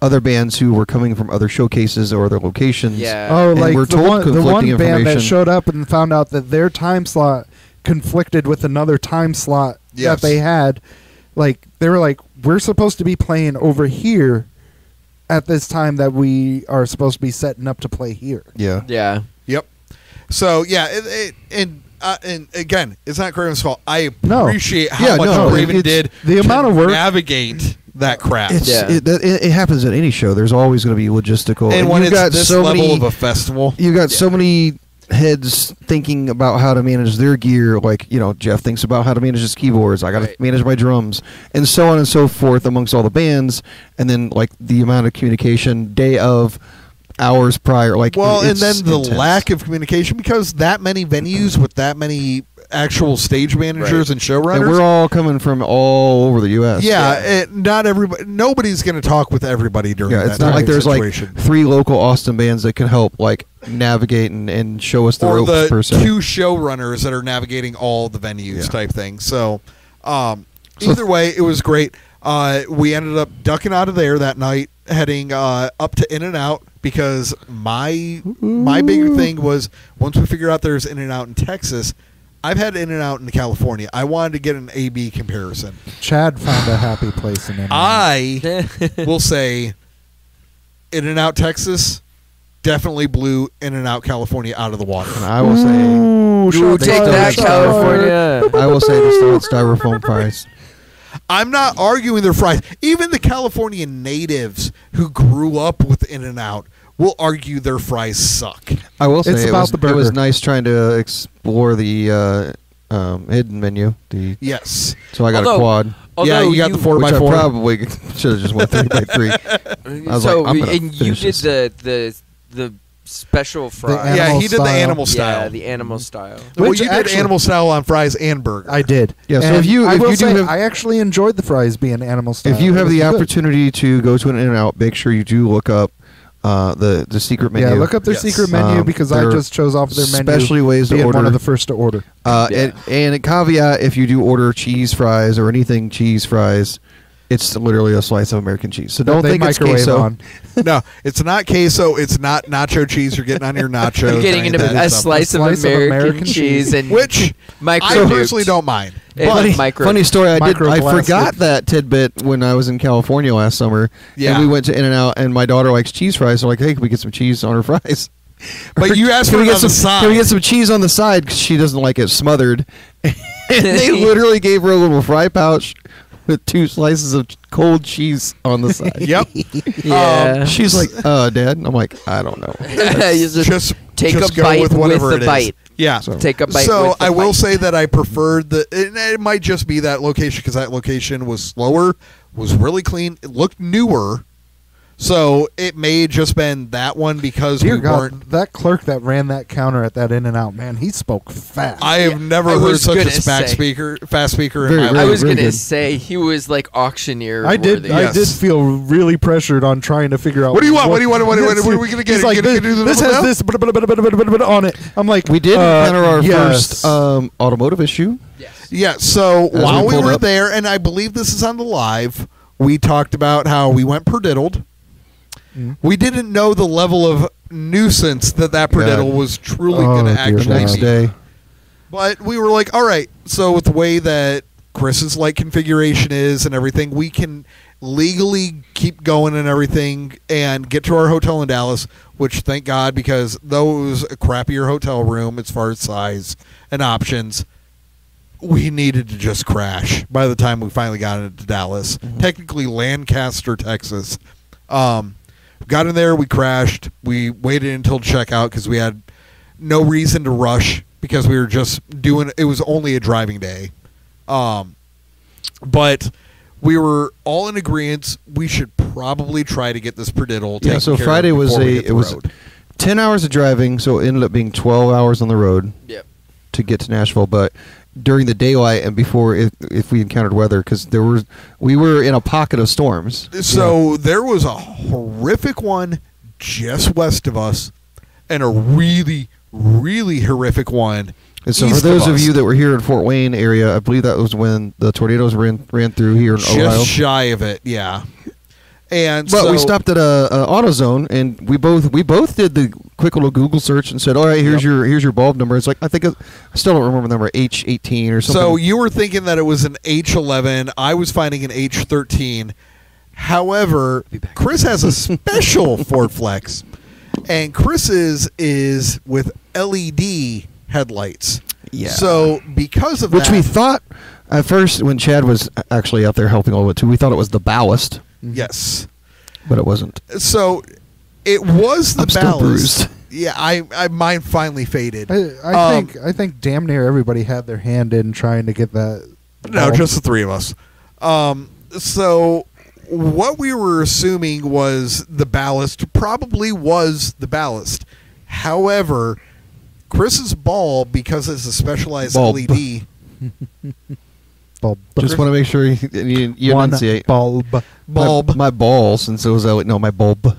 other bands who were coming from other showcases or other locations. Yeah. Oh, And like we're the told one conflicting band that information. showed up and found out that their time slot conflicted with another time slot Yes. that they had. Like, they were like, we're supposed to be playing over here at this time that we are supposed to be setting up to play here. Yeah. Yeah. Yep. So yeah, and again, it's not Craven's fault. I No. appreciate how Yeah, much no, Craven it's- did. the to amount of work- navigate that crap. Yeah. It happens at any show. There's always going to be logistical. and when you've it's got this so level many, of a festival, you've got so many heads thinking about how to manage their gear. Like, Jeff thinks about how to manage his keyboards. I got to Right. manage my drums, and so on and so forth amongst all the bands. And then like the amount of communication day of, hours prior. Like, well, and it's then the intense. lack of communication because that many venues with that many actual stage managers Right. and showrunners. And we're all coming from all over the U.S. yeah, not everybody. Nobody's going to talk with everybody during Yeah, that it's not like type of there's situation. like 3 local Austin bands that can help like navigate and show us the or ropes the per se. 2 showrunners that are navigating all the venues Yeah. type thing. So, either way, it was great. We ended up ducking out of there that night, heading up to In-N-Out because my bigger thing was once we figured out there's In-N-Out in Texas. I've had In-N-Out in California. I wanted to get an A/B comparison. Chad found a happy place in it. I will say In-N-Out Texas definitely blew In-N-Out California out of the water. And I will say, Ooh, You shots take still that, get California. I will say they still had styrofoam fries. I'm not arguing their fries. Even the California natives who grew up with In-N-Out will argue their fries suck. I will say It's it about was, the it was burger. nice trying to explore the hidden menu. Yes. So I got a Although- quad. Yeah, you got the 4x4. I probably should have just went 3x3. I was so like, I'm gonna and you finish did this. the special fry. Yeah, he did the style. animal style. Yeah, the animal style. Well, Which you did actually- animal style on fries and burger. I did. Yeah, so And if you I will do say, have- I actually enjoyed the fries being animal style. If you have It the was good. opportunity to go to an In-N-Out, make sure you do look up the secret menu. Yeah, look up their Yes. secret menu because I there just chose off their menu. especially ways to being order. one of the first to order. And a caveat: if you do order cheese fries or anything cheese fries, it's literally a slice of American cheese. So don't They think it's microwave queso. on. No, it's not queso. It's not nacho cheese. You're getting on your nachos. You're getting any into of that a stuff. slice of American cheese and Which I micro personally don't mind. And But micro- Funny story. I Microplastic. forgot that tidbit when I was in California last summer. Yeah. And we went to In-N-Out, and my daughter likes cheese fries. So I'm like, hey, can we get some cheese on her fries? But you asked Can for we it get on the some? side. Can we get some cheese on the side? Because she doesn't like it smothered. And they literally gave her a little fry pouch with 2 slices of cold cheese on the side. Yep. Yeah. She's like, Dad. I'm like, I don't know. You just take just a go bite with whatever with it the is. bite. Yeah. So- Take a bite. So with the I will bite. say that I preferred it might just be that location because that location was slower, was really clean, it looked newer. So it may just been that one because Dear we God, weren't. that clerk that ran that counter at that In-N-Out, man, he spoke fast. I have never I heard was such a gonna say. fast speaker in Very, my very I life. was gonna good. say he was like auctioneer. I did. worthy. I Yes. did feel really pressured on trying to figure out. What do you want? What do you want? What are we gonna get? He's Are like, you gonna do the this double has down? this on it. I'm like, We did enter our yes. first automotive issue. Yeah, so As while we we pulled were up. there, and I believe this is on the live, we talked about how we went perdiddled. We didn't know the level of nuisance that perdiddle Yeah. was truly Oh, going to dear actually The next be. day. But we were like, all right, so with the way that Chris's light configuration is and everything, we can legally keep going and everything and get to our hotel in Dallas, which thank God, because though it was a crappier hotel room as far as size and options, we needed to just crash by the time we finally got into Dallas. Technically Lancaster, Texas. Got in there, we crashed. We waited until checkout because we had no reason to rush because we were just doing it was only a driving day. But we were all in agreement we should probably try to get this perdiddle Yeah, taken so care of Friday was before we hit the it was road. 10 hours of driving, so it ended up being 12 hours on the road Yep. to get to Nashville. But during the daylight and before, if we encountered weather, because we were in a pocket of storms. So there was a horrific one just west of us and a really, really horrific one. And so east for those of us. you that were here in Fort Wayne area, I believe that was when the tornadoes ran through here in Ohio. Just shy of it, yeah. And But so we stopped at a AutoZone, and we both did the quick little Google search and said, "All right, here's your bulb number." It's like I still don't remember the number, H18 or something. So you were thinking that it was an H11. I was finding an H13. However, Chris has a special Ford Flex, and Chris's is with LED headlights. Yeah. So because of which that, we thought at first when Chad was actually out there helping a little bit too, we thought it was the ballast, yes. but it wasn't. So it was the I'm still ballast. bruised. Yeah, I mine finally faded. I think damn near everybody had their hand in trying to get that. No, bulb. just the three of us. So what we were assuming was the ballast probably was the ballast. However, Chris's bulb, because it's a specialized Bulb. LED, bulb. Just want to make sure you One enunciate. bulb. bulb. My balls, since it was my bulb.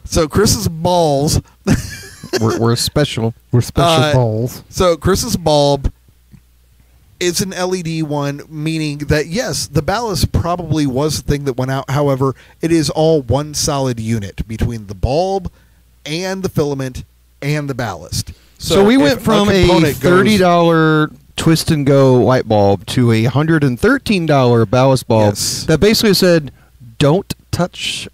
So Chris's balls. We're special. We're special Uh, balls. So Chris's bulb is an LED one, meaning that yes, the ballast probably was the thing that went out. However, it is all one solid unit between the bulb and the filament and the ballast. So we if went from a component goes- $30 twist and go light bulb to a $113 ballast bulb Yes. that basically said, "Don't touch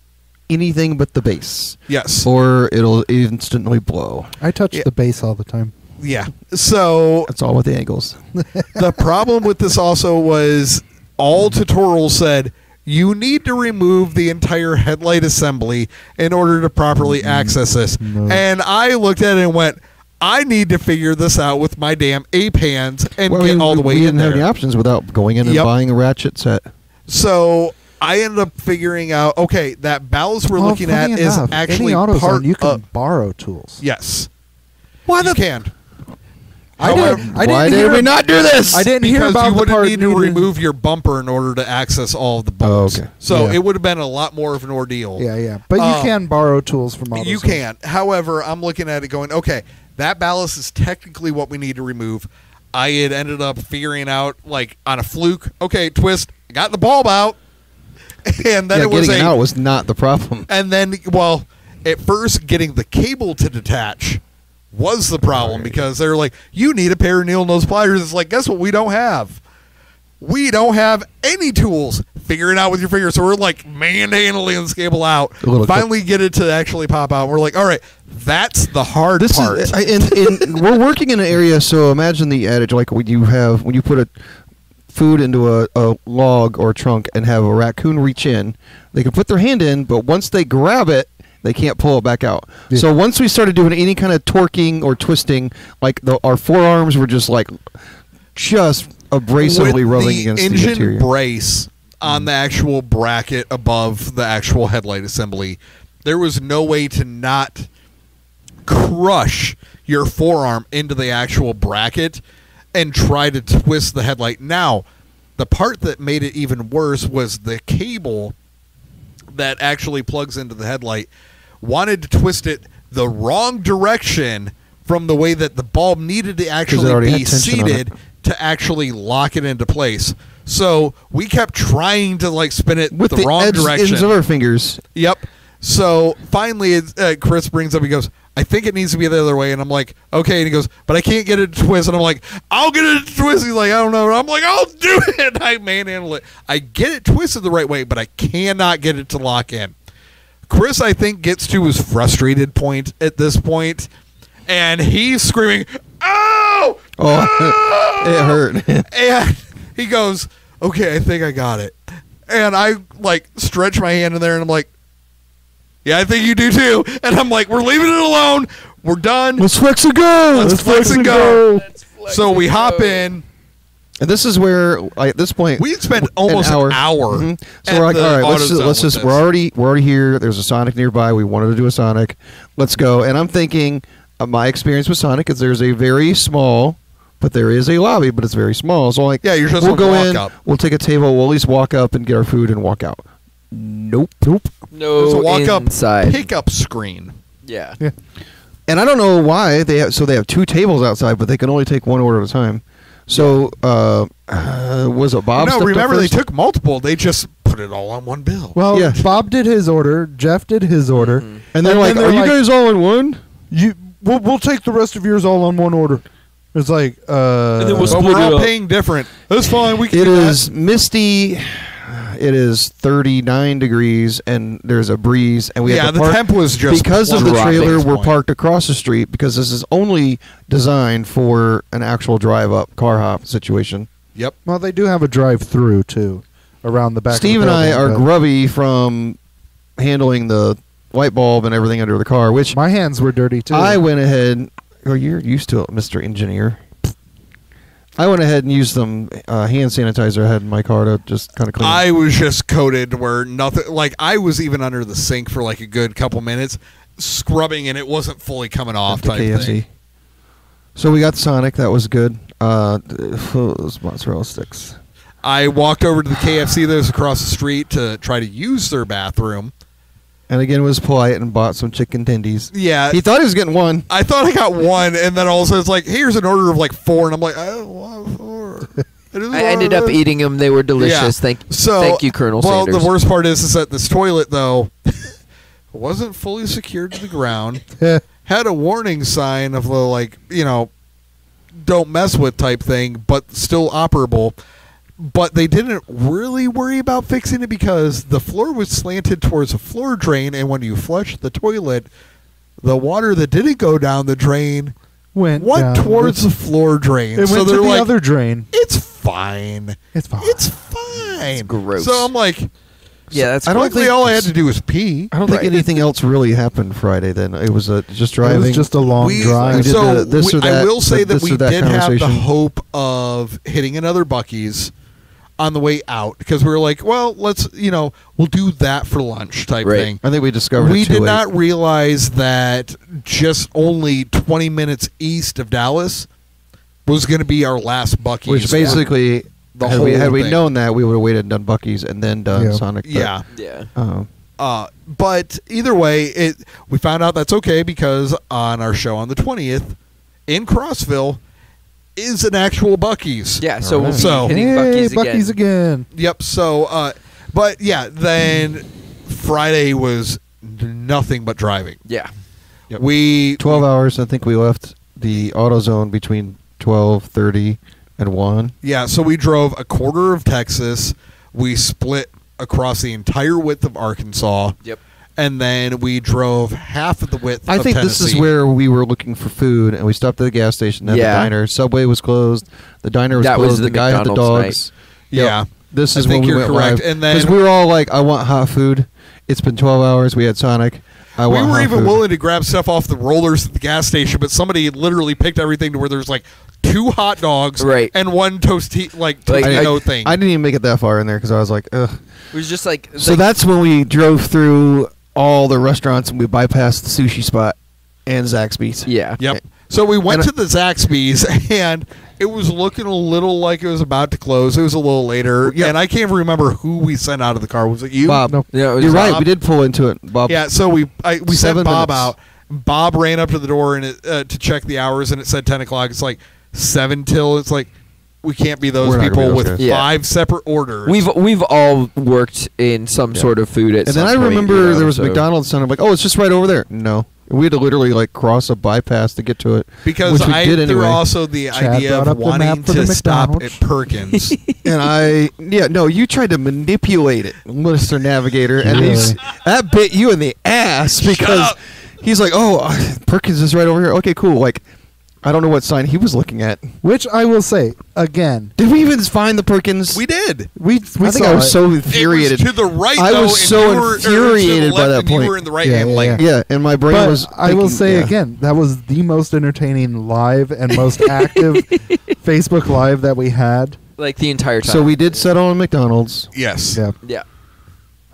anything but the base, Yes. or it'll instantly blow." I touch yeah. the base all the time. Yeah. So That's all with the angles. the problem with this also was all tutorials said you need to remove the entire headlight assembly in order to properly access this. No. And I looked at it and went, I need to figure this out with my damn ape hands and Well, get all the way we in didn't have any there. options without going in and Yep. buying a ratchet set. So I ended up figuring out, okay, that ballast we're looking at funny is enough, actually any AutoZone, part you can of. borrow tools. Yes. Why You can. Why did we not do this? I didn't hear Because about you the wouldn't part need to needed- remove your bumper in order to access all of the bolts. okay. So Yeah. it would have been a lot more of an ordeal. Yeah. But you can borrow tools from AutoZone. You can. However, I'm looking at it going, okay, that ballast is technically what we need to remove. I had ended up figuring out, like, on a fluke, okay, twist, got the bulb out. And then it was getting it out was not the problem. And then, well, at first, getting the cable to detach was the problem because they're like, you need a pair of needle nose pliers. It's like, guess what? We don't have. We don't have any tools. Figure it out with your fingers. So we're like manhandling this cable out. Finally get it to actually pop out. We're like, all right, that's the hard part. We're working in an area, so imagine the adage like when you put a food into a log or a trunk and have a raccoon reach in, they can put their hand in, but once they grab it, they can't pull it back out. Yeah. So once we started doing any kind of torquing or twisting, like our forearms were just abrasively rubbing against the engine interior. Brace on the actual bracket above the actual headlight assembly, there was no way to not crush your forearm into the actual bracket and try to twist the headlight. Now, the part that made it even worse was the cable that actually plugs into the headlight wanted to twist it the wrong direction from the way that the bulb needed to actually be seated to actually lock it into place. So we kept trying to like spin it with the wrong direction. Ends of our fingers. Yep. So finally, Chris brings up, he goes, I think it needs to be the other way. And I'm like, okay. And he goes, but I can't get it to twist. And I'm like, I'll get it to twist. He's like, I don't know. And I'm like, I'll do it. I manhandle it. I get it twisted the right way, but I cannot get it to lock in. Chris, I think, gets to his frustrated point at this point, and he's screaming, "Oh! Oh!" It hurt. And he goes, okay, I think I got it. And I, like, stretch my hand in there, and I'm like, yeah, I think you do too. And I'm like, we're leaving it alone. We're done. Let's flex and go. Let's flex and go. So we hop in. And this is where, at this point, we spent almost an hour. Mm-hmm. So we're like, all right, let's just. We're already here. There's a Sonic nearby. We wanted to do a Sonic. Let's go. And I'm thinking, my experience with Sonic is there's a very small, but there is a lobby, but it's very small. So like, yeah, you're just we'll go in. Up. We'll take a table. We'll at least walk up and get our food and walk out. Nope. No, there's a walk inside. up pickup screen. Yeah. And I don't know why they have two tables outside, but they can only take one order at a time. So, was it Bob? No, remember they took multiple. They just put it all on one bill. Well, yeah. Bob did his order. Jeff did his order. Mm-hmm. And they're like, "Are you guys all in one?" We'll take the rest of yours all on one order. It's like, And then but we're all paying different. That's fine. We can It do is that. misty. It is 39 degrees, and there's a breeze, and we have to the park temp was just because of the plummeting trailer. at this We're point. parked across the street because this is only designed for an actual drive-up car hop situation. Yep. well, they do have a drive-through too, around the back. Steve of and the I building, are but grubby from handling the light bulb and everything under the car, which My hands were dirty too. I went ahead. Oh, you're used to it, Mr. Engineer. I went ahead and used some hand sanitizer I had in my car to just kind of clean. I was just coated where nothing. Like I was even under the sink for like a good couple minutes, scrubbing, and it wasn't fully coming off. the Type KFC. thing. So we got Sonic. That was good. Those mozzarella sticks. I walked over to the KFC that was across the street to try to use their bathroom. And again, was polite and bought some chicken tendies. Yeah, He thought he was getting one. I thought I got one, and then also it's like, here's an order of like 4, and I'm like, I don't want 4. I ended up eating them. They were delicious. Yeah. Thank you, Colonel well, Sanders. the worst part is that this toilet, though, wasn't fully secured to the ground. Had a warning sign of the, like, don't mess with type thing, but still operable. But they didn't really worry about fixing it because the floor was slanted towards a floor drain, and when you flush the toilet, the water that didn't go down the drain went went down. towards the floor drain. It so went to they're the like, other drain. it's fine. It's fine. It's fine. It's gross. So I'm like, yeah, that's. I don't luckily think- all I had to do was pee. I don't think anything else really happened Friday. Then it was just It driving. was just a long We drive. did so this or I that, will say that this we or that did have the conversation. hope of hitting another Buc-ee's. on the way out because we were like, well, let's, we'll do that for lunch type thing. I think we discovered We it too did late. not realize that just only 20 minutes east of Dallas was going to be our last Buc-ee's. Which basically, the had whole we thing. known that, we would have waited and done Buc-ee's and then done Yeah. Sonic. But, Yeah. Yeah. But either way, we found out that's okay because on our show on the 20th in Crossville is an actual Buc-ee's. Yeah, so we'll be So- hitting Hey, Buc-ee's again. again. Yep. So, but yeah, then Friday was nothing but driving. Yeah. Yep. We 12 hours. I think we left the AutoZone between 12:30 and 1. Yeah, so we drove a quarter of Texas. We split across the entire width of Arkansas. Yep. And then we drove half of the width I of think Tennessee. this is where we were looking for food, and we stopped at the gas station at Yeah. the diner. Subway was closed. The diner was That was closed. the the guy had the McDonald's dogs. Yeah. This I is think when we you're went correct. live. And then- because we were all like, "I want hot food." It's been 12 hours. We had Sonic. I We want were hot even food. willing to grab stuff off the rollers at the gas station, but somebody literally picked everything to where there's like 2 hot dogs Right. and 1 Tostito Like, Tostito thing. I didn't even make it that far in there because I was like, ugh. It was just like So that's when we drove through all the restaurants and we bypassed the sushi spot and Zaxby's. yeah. Yep. So we went And to the Zaxby's, and it was looking a little like it was about to close. It was a little later, Yep. and I can't remember who we sent out of the car. Was it you? Bob. Nope. Yeah, it was You're right. Bob. We did pull into it, Bob. Yeah. So we sent 7 Bob minutes. out. Bob ran up to the door and to check the hours, and it said 10 o'clock. It's like 7 till. It's like we can't be those We're not gonna people be those with guys. Yeah. 5 separate orders. We've all worked in some sort of food at And some then I point, remember there was so- McDonald's and I'm like, oh, it's just right over there. No. We had to literally like cross a bypass to get to it. because which we I did there were anyway. also the Chad idea brought of up the map wanting for the to stop at McDonald's. Perkins. And you tried to manipulate it, Mr. Navigator, and Really? that bit you in the ass because up. he's like, oh, Perkins is right over here. Okay, cool. Like, I don't know what sign he was looking at. Which I will say again, Did we even find the Perkins? We did. we I think saw I was it. so It infuriated. was to the right. I though, was and so you were, or to the infuriated by left, that and You point. were in the right Yeah, hand yeah, lane. Yeah, and my brain But was. I will thinking, say yeah. again, that was the most entertaining live and most active Facebook Live that we had. like the entire time. So we did settle on McDonald's. Yes. Yeah. yeah.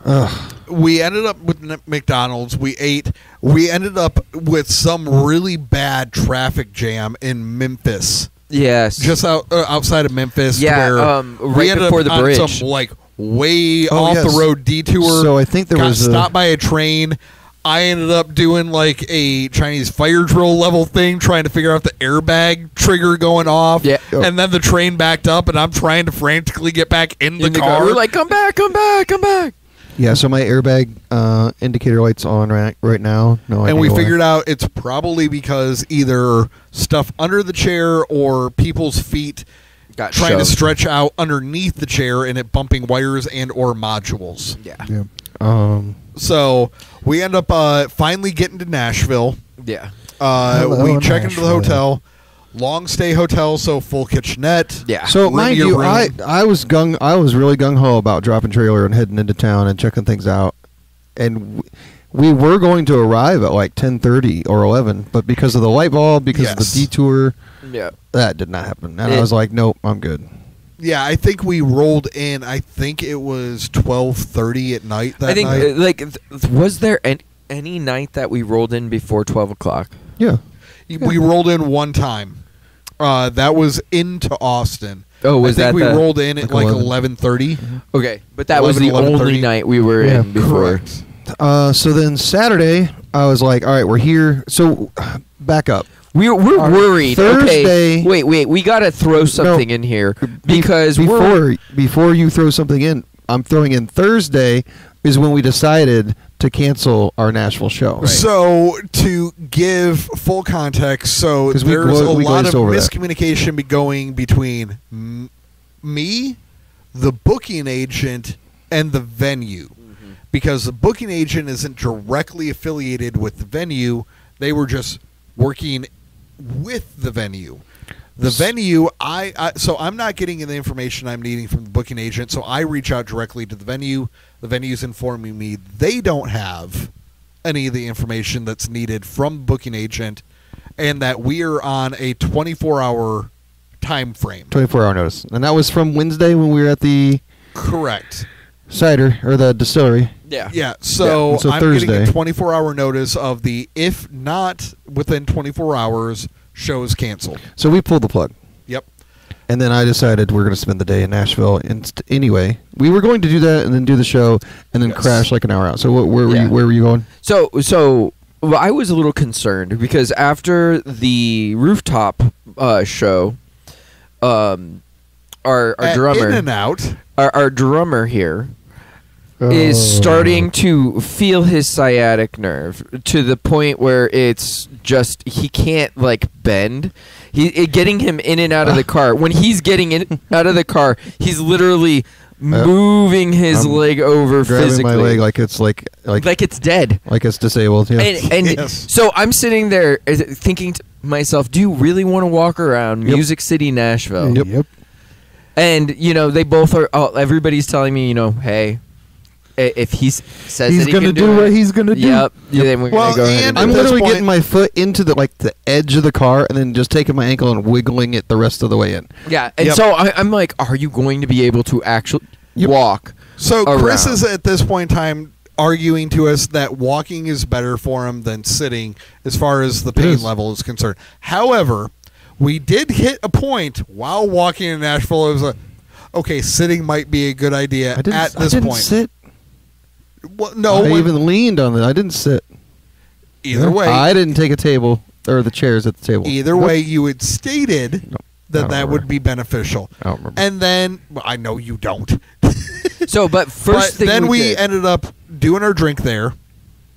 Ugh. We ended up with McDonald's. We ate. We ended up with some really bad traffic jam in Memphis, Yes. just outside of Memphis. Yeah, where right we ended before up the on bridge. some like way Oh, off yes. the road detour. So I think there got was a- stopped by a train. I ended up doing like a Chinese fire drill level thing, trying to figure out the airbag trigger going off. Yeah. And then the train backed up, and I'm trying to frantically get back in the In the car. We're like, come back, come back, come back. Yeah, so my airbag indicator light's on right now. No idea and we why. figured out it's probably because either stuff under the chair or people's feet Got trying to shoved. stretch out underneath the chair and it bumping wires and or modules. Yeah. Yeah. So we end up finally getting to Nashville. Yeah. Hello, We check into the Nashville. hotel. Long stay hotel, so full kitchenette. Yeah. So Linear mind you, room. I was really gung ho about dropping trailer and heading into town and checking things out, and we were going to arrive at like 10:30 or 11, but because of the light bulb, because of Yes. the detour, Yeah. that did not happen. And It- I was like, nope, I'm good. Yeah, I think we rolled in. I think it was 12:30 at night that I think, night. was there any night that we rolled in before 12 o'clock? Yeah. We rolled in one time. That was into Austin. Oh, was I think that we the- rolled in at like like 11? 11:30. Okay, but that was the 11, only 11:30. night we were Yeah, in before. Correct. So then Saturday, I was like, all right, we're here. So back up. We're Our worried. Thursday- Okay, wait. We gotta throw something in here because before you throw something in, I'm throwing in Thursday is when we decided to cancel our Nashville show. So to give full context, so 'Cause we there's a we lot glazed of over that. miscommunication going between me, the booking agent, and the venue. Because the booking agent isn't directly affiliated with the venue. They were just working with the venue. The venue, so I'm not getting the information I'm needing from the booking agent, so I reach out directly to the venue. The venue's informing me they don't have any of the information that's needed from the booking agent, and that we are on a 24-hour time frame. 24-hour notice. And that was from Wednesday when we were at the Correct. cider or the distillery. Yeah. Yeah, so, So I'm Thursday. getting a 24-hour notice of the if not within 24 hours, shows canceled. So we pulled the plug. Yep. And then I decided we're going to spend the day in Nashville. Anyway, we were going to do that and then do the show and then Yes. crash like an hour out. So where Yeah. were you going? So well, I was a little concerned because after the rooftop show, our At drummer, In and Out. our drummer here, is starting to feel his sciatic nerve to the point where it's just he can't like bend. Getting him in and out of the car. When he's getting in out of the car, he's literally moving his I'm leg over Grabbing physically, my leg like it's like it's dead. like it's disabled. Yeah. And Yes. so I'm sitting there thinking to myself, do you really want to walk around Yep. Music City, Nashville? Yep. And they both are. Everybody's telling me, hey, if he says He's that he gonna can do it, what he's gonna do. Yep. Then we're Well, gonna go ahead and and do I'm at it. this literally point- getting my foot into the edge of the car and then just taking my ankle and wiggling it the rest of the way in. Yeah. And Yep. so I'm like, are you going to be able to actually Yep. walk? So Chris around? is at this point in time arguing to us that walking is better for him than sitting as far as the pain is. level is concerned. However, we did hit a point while walking in Nashville. It was okay, sitting might be a good idea I at this didn't point. sit. Well, no, I when- even leaned on it. I didn't sit. either way, I didn't take a table or the chairs at the table. either way, you had stated Nope. I that don't that remember. would be beneficial. I don't remember. And then, well, I know you don't. So, but first But thing then we did, ended up doing our drink there.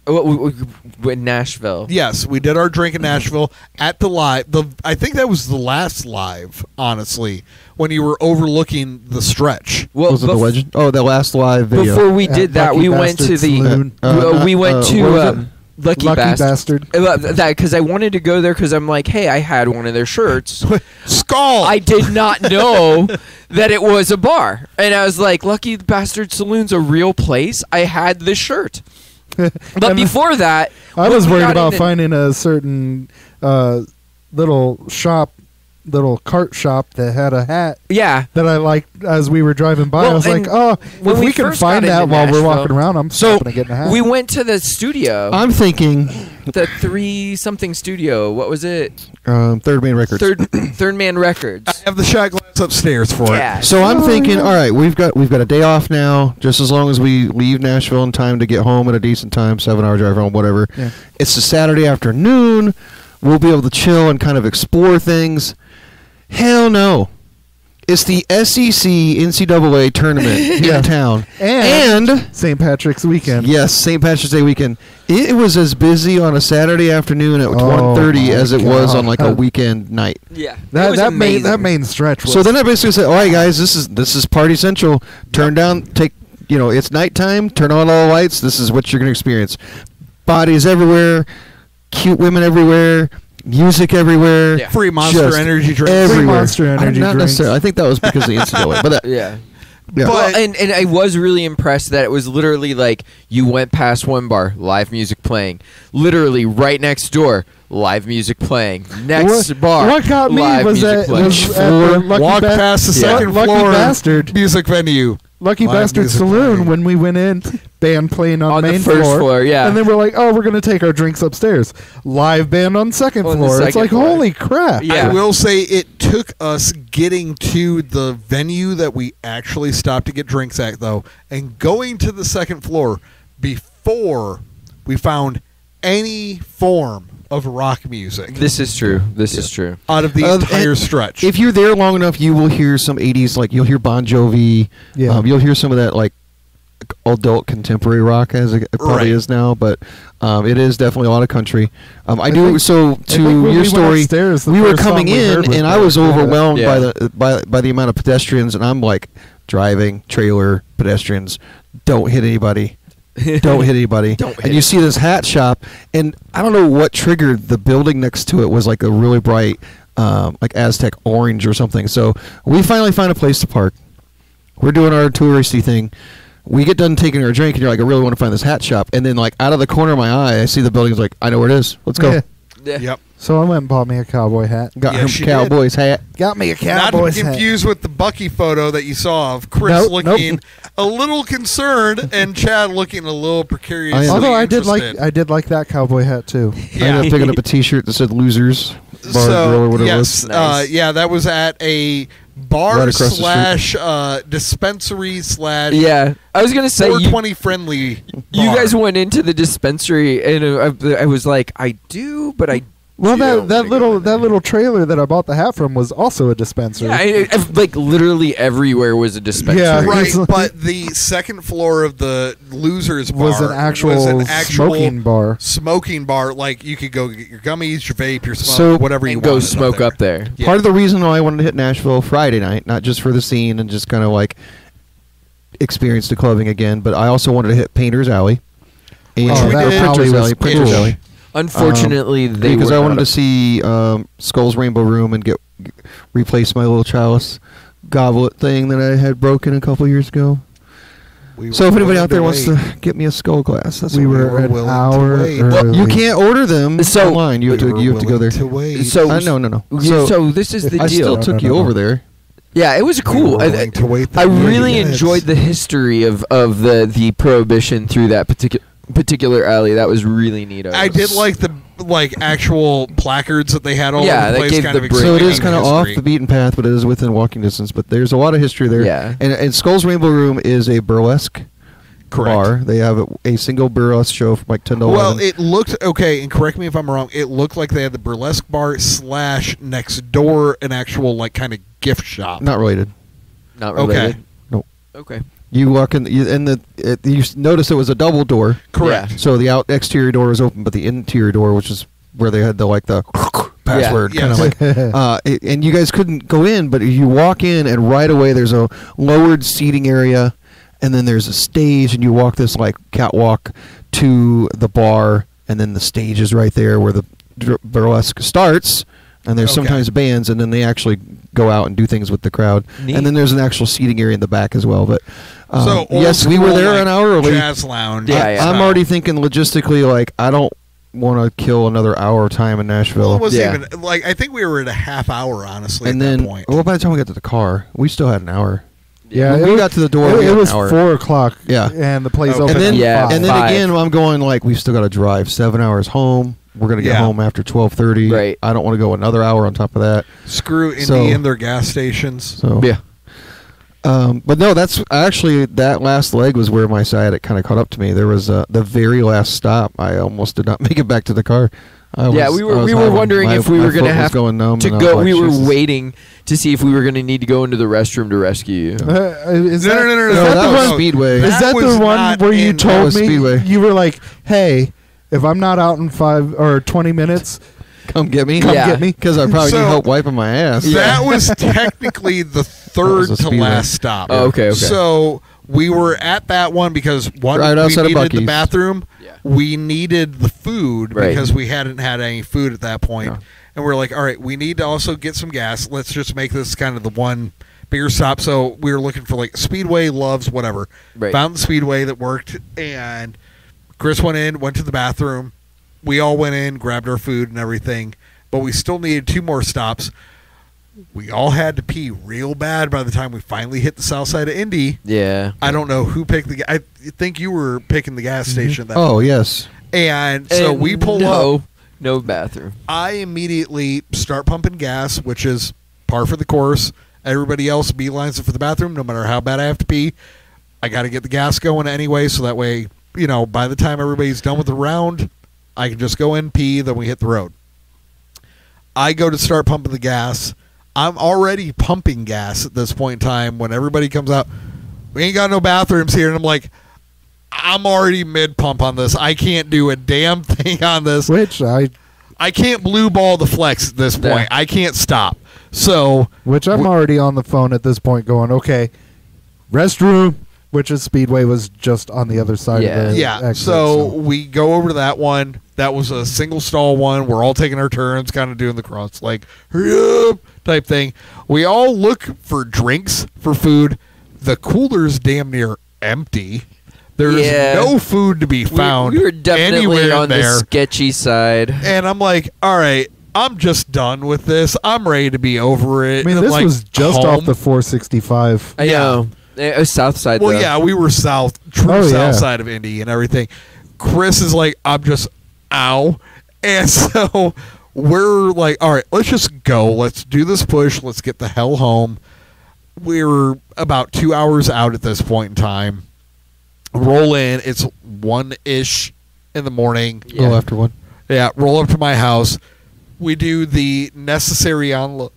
in Nashville. Yes, we did our drink in Nashville at the live. I think that was the last live, honestly, when you were overlooking the stretch. Well, was it the bef- legend? Oh, the last live video. Before we At did that, Lucky we went to Bastard the. Saloon. We went what to was it? Lucky Lucky Bastard. Bastard. That because I wanted to go there because I'm like, hey, I had one of their shirts. Skull. I did not know that it was a bar, and I was like, Lucky Bastard Saloon's a real place. I had this shirt, but And before that, I when was we worried got about into- finding a certain little cart shop that had a hat Yeah. that I liked as we were driving by. Well, I was like, and oh, when if we we can first find got that into while we're Nashville- walking around, I'm So, stopping to get in a hat. We went to the studio, I'm thinking the 3-something studio. What was it? Third Main Records. Third Man I Records. have the shot glass upstairs for Yeah. it. So I'm thinking, all right, we've got a day off now. Just as long as we leave Nashville in time to get home at a decent time, 7-hour drive home, whatever. Yeah. It's a Saturday afternoon. We'll be able to chill and kind of explore things. Hell no. It's the SEC NCAA tournament Yeah. in town. And St. Patrick's weekend. Yes, St. Patrick's Day weekend. It was as busy on a Saturday afternoon at Oh 1:30 my as it was on like a God. weekend night. Yeah. It That was that main amazing. that main stretch was So then I basically said, "All right, guys, this is Party Central. Turn down, it's nighttime. Turn on all the lights. This is what you're going to experience. Bodies everywhere, cute women everywhere, music everywhere. Yeah. Free Monster Just energy drinks. everywhere. Monster energy Not drinks. necessarily. I think that was because of the NCAA, but that, Yeah. yeah. Well, and I was really impressed that it was literally like you went past one bar, live music playing. Literally right next door, live music playing. Next bar, what got me live was music that playing. was at the Lucky Walk Ba- past the Yeah. second Lucky floor Bastard. music venue. Lucky Live Bastard music Saloon playing. when we went in, band playing on the main first floor, yeah. And then we're like, oh, we're gonna take our drinks upstairs. Live band on second On the floor. It's second like, floor. holy crap! Yeah. I will say it took us getting to the venue that we actually stopped to get drinks at, though, and going to the second floor before we found any form of rock music This is true. This is true. out of the entire stretch. If you're there long enough, you will hear some 80s, like you'll hear Bon Jovi. Yeah. You'll hear some of that like adult contemporary rock as it probably Right. is now, but it is definitely a lot of country. I I do. think- So I think to when we your went story, upstairs, the we were first coming song we heard in, was and I that. was overwhelmed Yeah. by the amount of pedestrians, and I'm like, driving trailer pedestrians, don't hit anybody. Don't hit anybody. Don't hit and you see this hat shop, and I don't know what triggered the building next to it was like a really bright, like Aztec orange or something. So we finally find a place to park. We're doing our touristy thing. We get done taking our drink, and you're like, I really want to find this hat shop. And then, like, out of the corner of my eye, I see the building's like, I know where it is. Let's go. Yeah. Yeah. Yep. So I went and bought me a cowboy hat. Got Yeah, him she Cowboys hat. Got me a Not to cowboy be hat. confused with the Bucky photo that you saw of Chris Nope, looking a little concerned and Chad looking a little precarious. I am. Although I did like that cowboy hat too. I ended up picking up a T-shirt that said "Losers Bar Grill" or whatever it yes, was. Nice. yeah, that was at a bar Right across the / dispensary / Yeah, I was gonna say 420 friendly. you bar. guys went into the dispensary, and I was like, I do, but I. Well, do that wanna go in there. little trailer that I bought the hat from was also a dispensary. Yeah, like literally everywhere was a dispensary. Yeah. Right, It's like- but the second floor of the Losers Bar was an actual smoking bar. Smoking bar, like you could go get your gummies, your vape, your smoke, So- whatever you and want. go smoke up there. Yeah. Part of the reason why I wanted to hit Nashville Friday night, not just for the scene and just kind of like experience the clubbing again, but I also wanted to hit Painter's Alley. And Which we that did. alley Printers was Alley, Printers cool. Alley. Unfortunately, they because were I wanted not to see Skull's Rainbow Room and replace my little chalice goblet thing that I had broken a couple years ago. We So were if anybody willing out there wants wait. to get me a skull glass, that's We what were an willing to hour wait. early. You can't order them So- online. You have We to were you have to go willing there. to wait. So- No. So this is the I deal. still No, took no, you no. over there. Yeah, it was We cool. were willing to wait I the really minutes. enjoyed the history of the prohibition through that particular alley. That was really neat. I did like the actual placards that they had all Yeah, over the that place. gave Kind the of break. So it explaining is kind of off history. the beaten path, but it is within walking distance. But there's a lot of history there. Yeah. And Skull's Rainbow Room is a burlesque Correct. bar. They have a single burlesque show from like 10 to 11. Well, it looked okay, and correct me if I'm wrong. It looked like they had the burlesque bar / next door an actual like kind of gift shop. Not related. Not Okay. related. Nope. Okay. You walk in, you notice it was a double door. Correct. So the exterior door was open, but the interior door, which is where they had the password, Yeah. kind of like. And you guys couldn't go in, but you walk in, and right away there's a lowered seating area, and then there's a stage, and you walk this like catwalk to the bar, and then the stage is right there where the burlesque starts. And there's Okay. sometimes bands, and then they actually go out and do things with the crowd. Neat. And then there's an actual seating area in the back as well. But So old yes, we school, were there like, an hour early. Jazz lounge. Yeah, I- yeah. I'm already thinking logistically, like I don't want to kill another hour of time in Well, Nashville. it wasn't Yeah. even like I think we were at a half hour honestly And at then, that point. well, by the time we got to the car, we still had an hour. Yeah, When we got to the door, we It had was an hour. 4:00. Yeah. and the place Okay. opened. And then, at Yeah, 5. and then 5. again, I'm going like we've still got to drive 7 hours home. We're gonna get Yeah. home after 12:30. Right. I don't want to go another hour on top of that. Screw Indy So- and their gas stations. So Yeah. But no, that's actually that last leg was where my sciatic kind of caught up to me. There was the very last stop. I almost did not make it back to the car. Yeah, we were wondering if we were going to have going numb to and I was go. like, We were Jesus. waiting to see if we were going to need to go into the restroom to rescue you. Is No, that, no, no, no, is no, that that the was one? Speedway. Is That that was the one not where you in- That told was me Speedway. you were like, "Hey, if I'm not out in 5 or 20 minutes, Come get me. Come get me." Because I probably So- need help wiping my ass. That was technically the third That was a to speedway. last stop. Oh, okay. So we were at that one because one Right we outside of needed the Buc-ee's. bathroom. Yeah. We needed the food Right. because we hadn't had any food at that point. No. And we're like, all right, we need to also get some gas. Let's just make this kind of the one bigger stop. So we were looking for like Speedway, Loves, whatever. Right. Found the Speedway that worked, and Chris went in, went to the bathroom. We all went in, grabbed our food and everything, but we still needed 2 more stops. We all had to pee real bad by the time we finally hit the south side of Indy. Yeah. I don't know who picked I think you were picking the gas station. That Oh yes. and so we pull up. No bathroom. I immediately start pumping gas, which is par for the course. Everybody else beelines it for the bathroom, no matter how bad I have to pee. I got to get the gas going anyway, so that way, by the time everybody's done with the round, I can just go in, pee, then we hit the road. I go to start pumping the gas. I'm already pumping gas at this point in time when everybody comes out. We ain't got no bathrooms here, and I'm like, I'm already mid-pump on this. I can't do a damn thing on this. which I can't blue ball the flex at this point. Yeah. I can't stop. So I'm already on the phone at this point, going, "Okay, restroom." Which is Speedway was just on the other side Yeah. of the yeah, exit, so we go over to that one. That was a single stall one. We're all taking our turns, kind of doing the cross, like hurry up type thing. We all look for drinks, for food. The cooler's damn near empty. There's no food to be found. We were definitely anywhere on there. the sketchy side. And I'm like, all right, I'm just done with this. I'm ready to be over it. I mean, And, this like, was just home. off the 465. I know. It was south side, Well, though. yeah, we were south Oh, south yeah. side of Indy and everything. Chris is like, I'm just, ow. And so we're like, all right, let's just go. Let's do this push. Let's get the hell home. We're about 2 hours out at this point in time. Roll in. It's 1-ish in the morning. Yeah. Oh, after one. Yeah, roll up to my house. We do the necessary unload.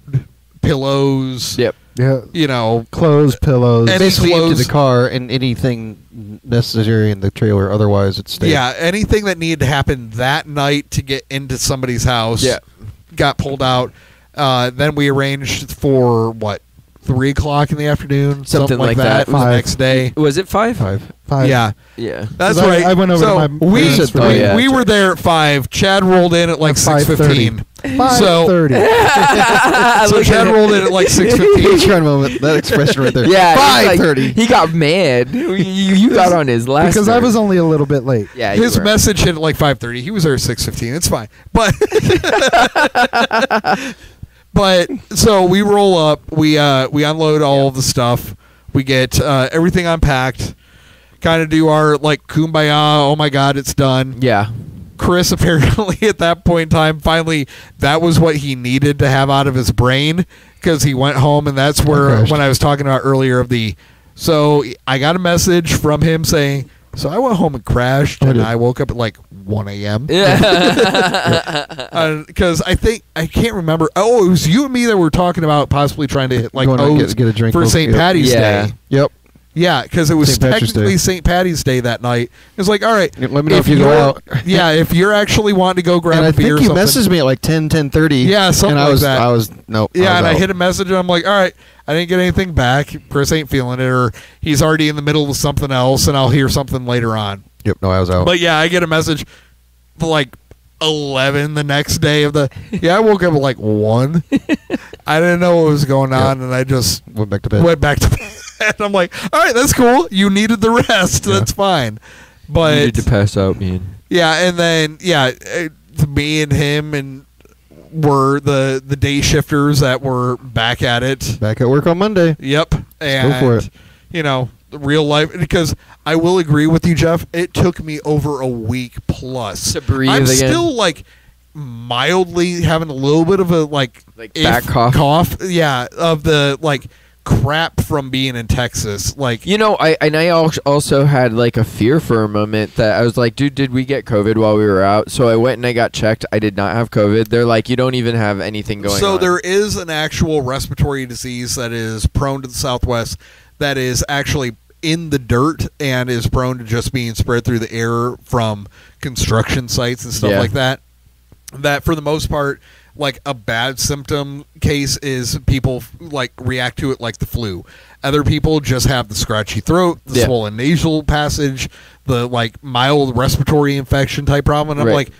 Pillows. Yep. Yeah. You know. Clothes, pillows. Any Basically empty clothes- the car and anything necessary in the trailer. Otherwise, it's stayed. Yeah, anything that needed to happen that night to get into somebody's house. Yeah. Got pulled out. Then we arranged for, 3 o'clock in the afternoon? Something like that. for the next day. Was it 5? 5. 5. Yeah. Yeah. That's 'Cause I- right. I went over so to my we, parents for dinner. we were there at 5. Chad rolled in at like At 5:30. 6:15. 5:30. So Chad rolled in at like 6:15. Trying to moment that expression right there. Yeah. 5:30. He got mad. You got on his last because I nerve. was only a little bit late. Yeah. you His were. message hit at like 5:30. He was there at 6:15. It's fine. But but so we roll up. We unload all of the stuff. We get everything unpacked. Kind of do our like kumbaya. Oh my God, it's done. Yeah. Chris apparently at that point in time finally that was what he needed to have out of his brain because he went home and that's where crashed. when I was talking about earlier of the so I got a message from him saying so I went home and crashed and I woke up at like 1 a.m. Yeah. Because I can't remember. Oh, it was you and me that were talking about possibly trying to hit like Going to O's get a drink for real- St. yep. Patty's Yeah. Day. Yep. Yeah, because it was St. Patrick's technically Day. St. Patty's Day that night. It's like, all right, Let me know if you go you're- out. Yeah, if you're actually wanting to go grab And a I beer think or you something. messaged me at like 10:30. Yeah, something and I like was, that. I was nope. Yeah, and I out. hit a message and I'm like, all right, I didn't get anything back. Chris ain't feeling it, or he's already in the middle of something else, and I'll hear something later on. Yep. No, I was out. But yeah, I get a message for like 11 the next day of the. Yeah, I woke up at like 1. I didn't know what was going on, and I just Went back to bed. went back to bed. I'm like, all right, that's cool. You needed the rest. Yeah. That's fine. But Needed to pass out, man. yeah, and then me and him and were the day shifters that were back at it. Back at work on Monday. Yep. And go for it. The real life, because I will agree with you, Jeff, it took me over a week plus To breathe I'm again. still like mildly having a little bit of a like back cough. Yeah, of the like crap from being in Texas. Like You know, I also had like a fear for a moment that I was like, dude, did we get COVID while we were out? So I went and I got checked. I did not have COVID. They're like, you don't even have anything going on. So there is an actual respiratory disease that is prone to the Southwest that is actually in the dirt and is prone to just being spread through the air from construction sites and stuff Yeah. like that. That for the most part, like a bad symptom case is people like react to it like the flu. Other people just have the scratchy throat, the Yeah. swollen nasal passage, the like mild respiratory infection type problem. And I'm Right. like,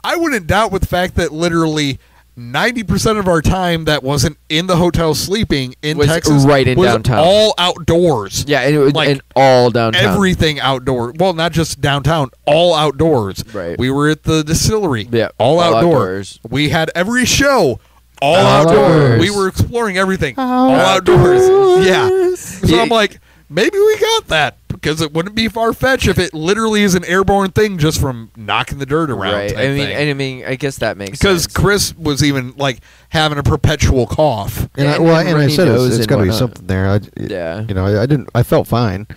I wouldn't doubt with the fact that literally 90% of our time that wasn't in the hotel sleeping in Was Texas right in was downtown. all outdoors. Yeah, and it was Like, and all downtown. Everything outdoors. Well, not just downtown, all outdoors. Right. We were at the distillery. Yeah, all all outdoors. We had every show. All Outdoors. outdoors. We were exploring everything. All Outdoors. outdoors. Yeah. So Yeah. I'm like, maybe we got that because it wouldn't be far fetched if it literally is an airborne thing just from knocking the dirt around. right. type I mean, thing. and I mean, I guess that makes Because sense. Chris was even like having a perpetual cough. And Yeah, I, and well, then and I runny said nose it's and got to be whatnot. something there. Yeah. You know, I didn't. I felt fine.